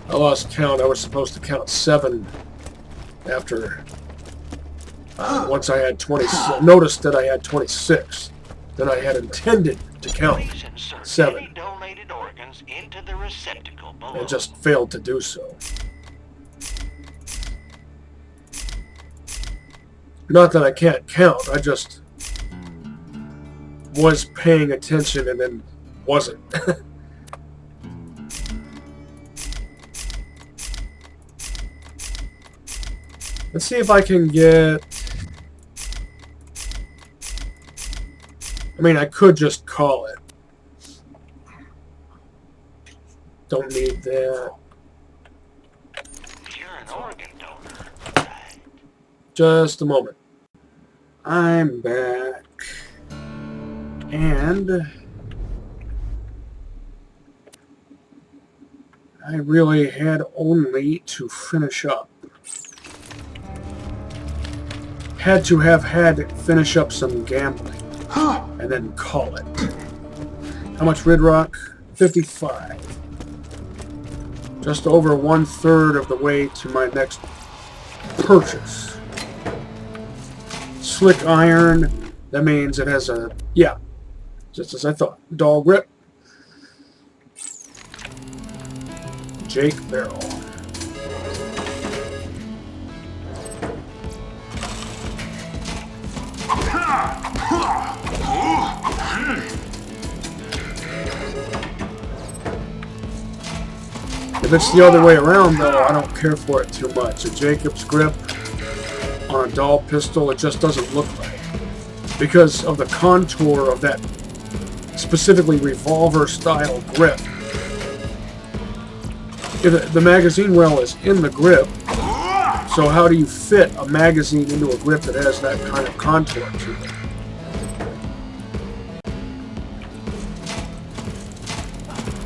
I lost count. I was supposed to count 7 after once I had 20. Noticed that I had 26. Then I had intended to count 7. Donated organs into the receptacle below. I just failed to do so. Not that I can't count. I just was paying attention and then wasn't. Let's see if I can get... I mean, I could just call it. Don't need that. You're an organ donor. Right. Just a moment. I'm back. And... I really had only to finish up. Had to finish up some gambling. And then call it. How much Rid Rock? 55. Just over 1/3 of the way to my next purchase. Slick iron. That means it has a... Yeah. Just as I thought. Dull grip. Jake barrel. If it's the other way around, though, I don't care for it too much. A Jacob's grip on a dull pistol, it just doesn't look right. Because of the contour of that specifically revolver-style grip. If the magazine well is in the grip, so how do you fit a magazine into a grip that has that kind of contour to it?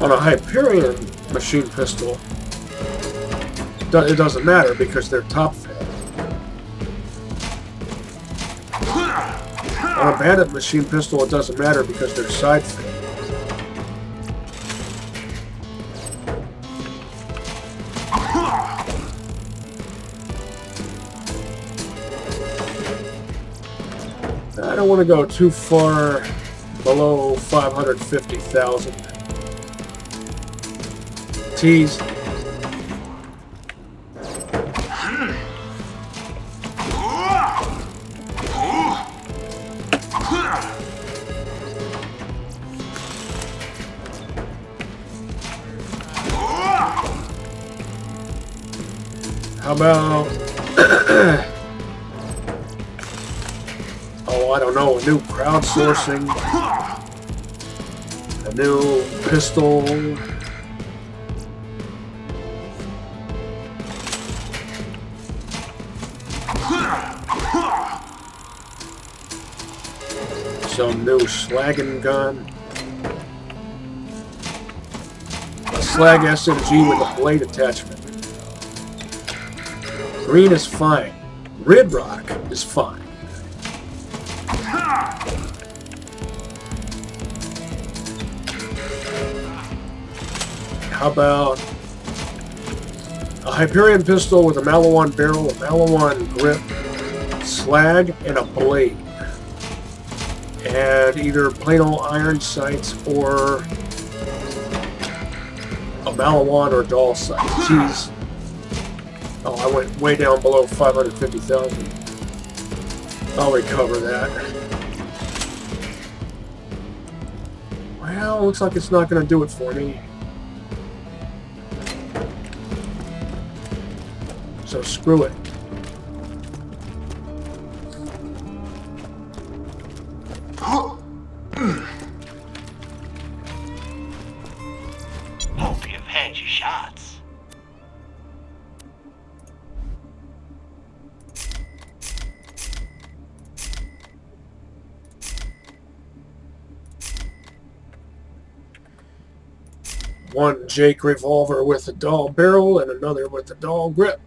On a Hyperion machine pistol, it doesn't matter because they're top fed. On a Bandit machine pistol, it doesn't matter because they're side fed. I don't want to go too far below 550,000. Tease. How about... oh, I don't know, a new crowdsourcing, a new pistol, some new slagging gun, a slag SMG with a blade attachment. Green is fine. Rid Rock is fine. How about a Hyperion pistol with a Malawan barrel, a Malawan grip, slag, and a blade. And either plain old iron sights or a Malawan or dull sight. Jeez. Oh, I went way down below 550,000. I'll recover that. Well, looks like it's not going to do it for me. So screw it. one Jake revolver with a dull barrel and another with a dull grip.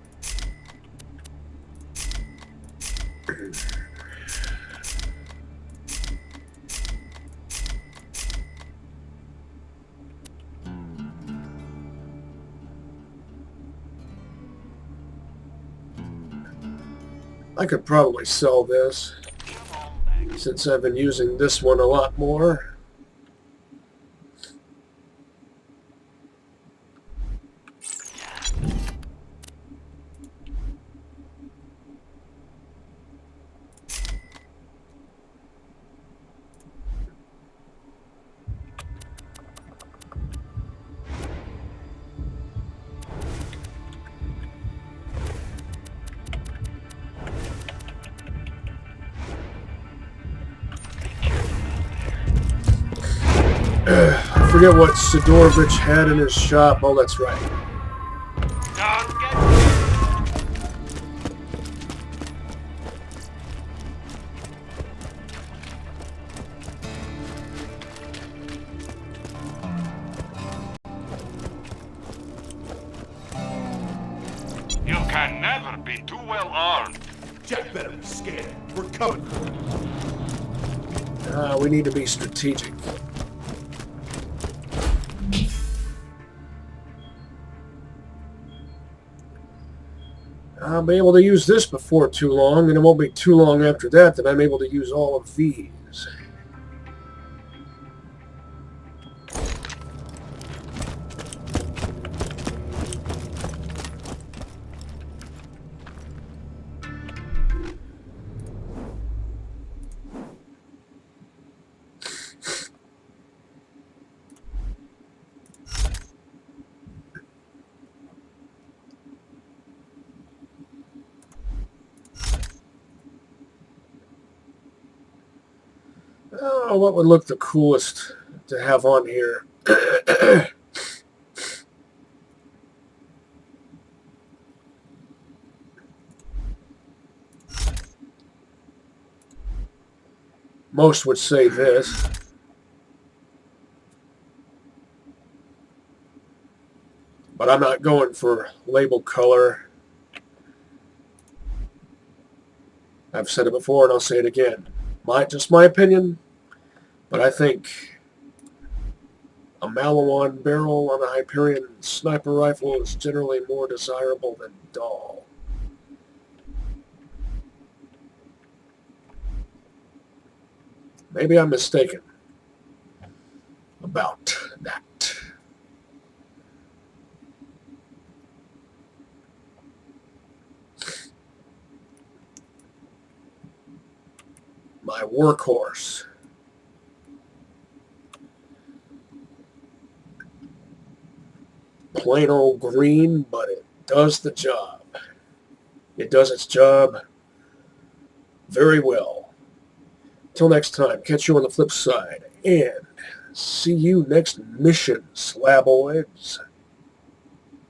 I could probably sell this, since I've been using this one a lot more. I forget what Sidorovich had in his shop. Oh, that's right. You can never be too well armed. Jack better be scared. We're coming. We need to be strategic. I'll be able to use this before too long, and it won't be too long after that that I'm able to use all of these. Oh, what would look the coolest to have on here? Most would say this. But I'm not going for label color. I've said it before and I'll say it again. Just my opinion, but I think a Malawan barrel on a Hyperion sniper rifle is generally more desirable than dull. Maybe I'm mistaken about that. My workhorse. Plain old green, but it does the job. It does its job very well. Till next time, catch you on the flip side, and see you next mission, Slaboids.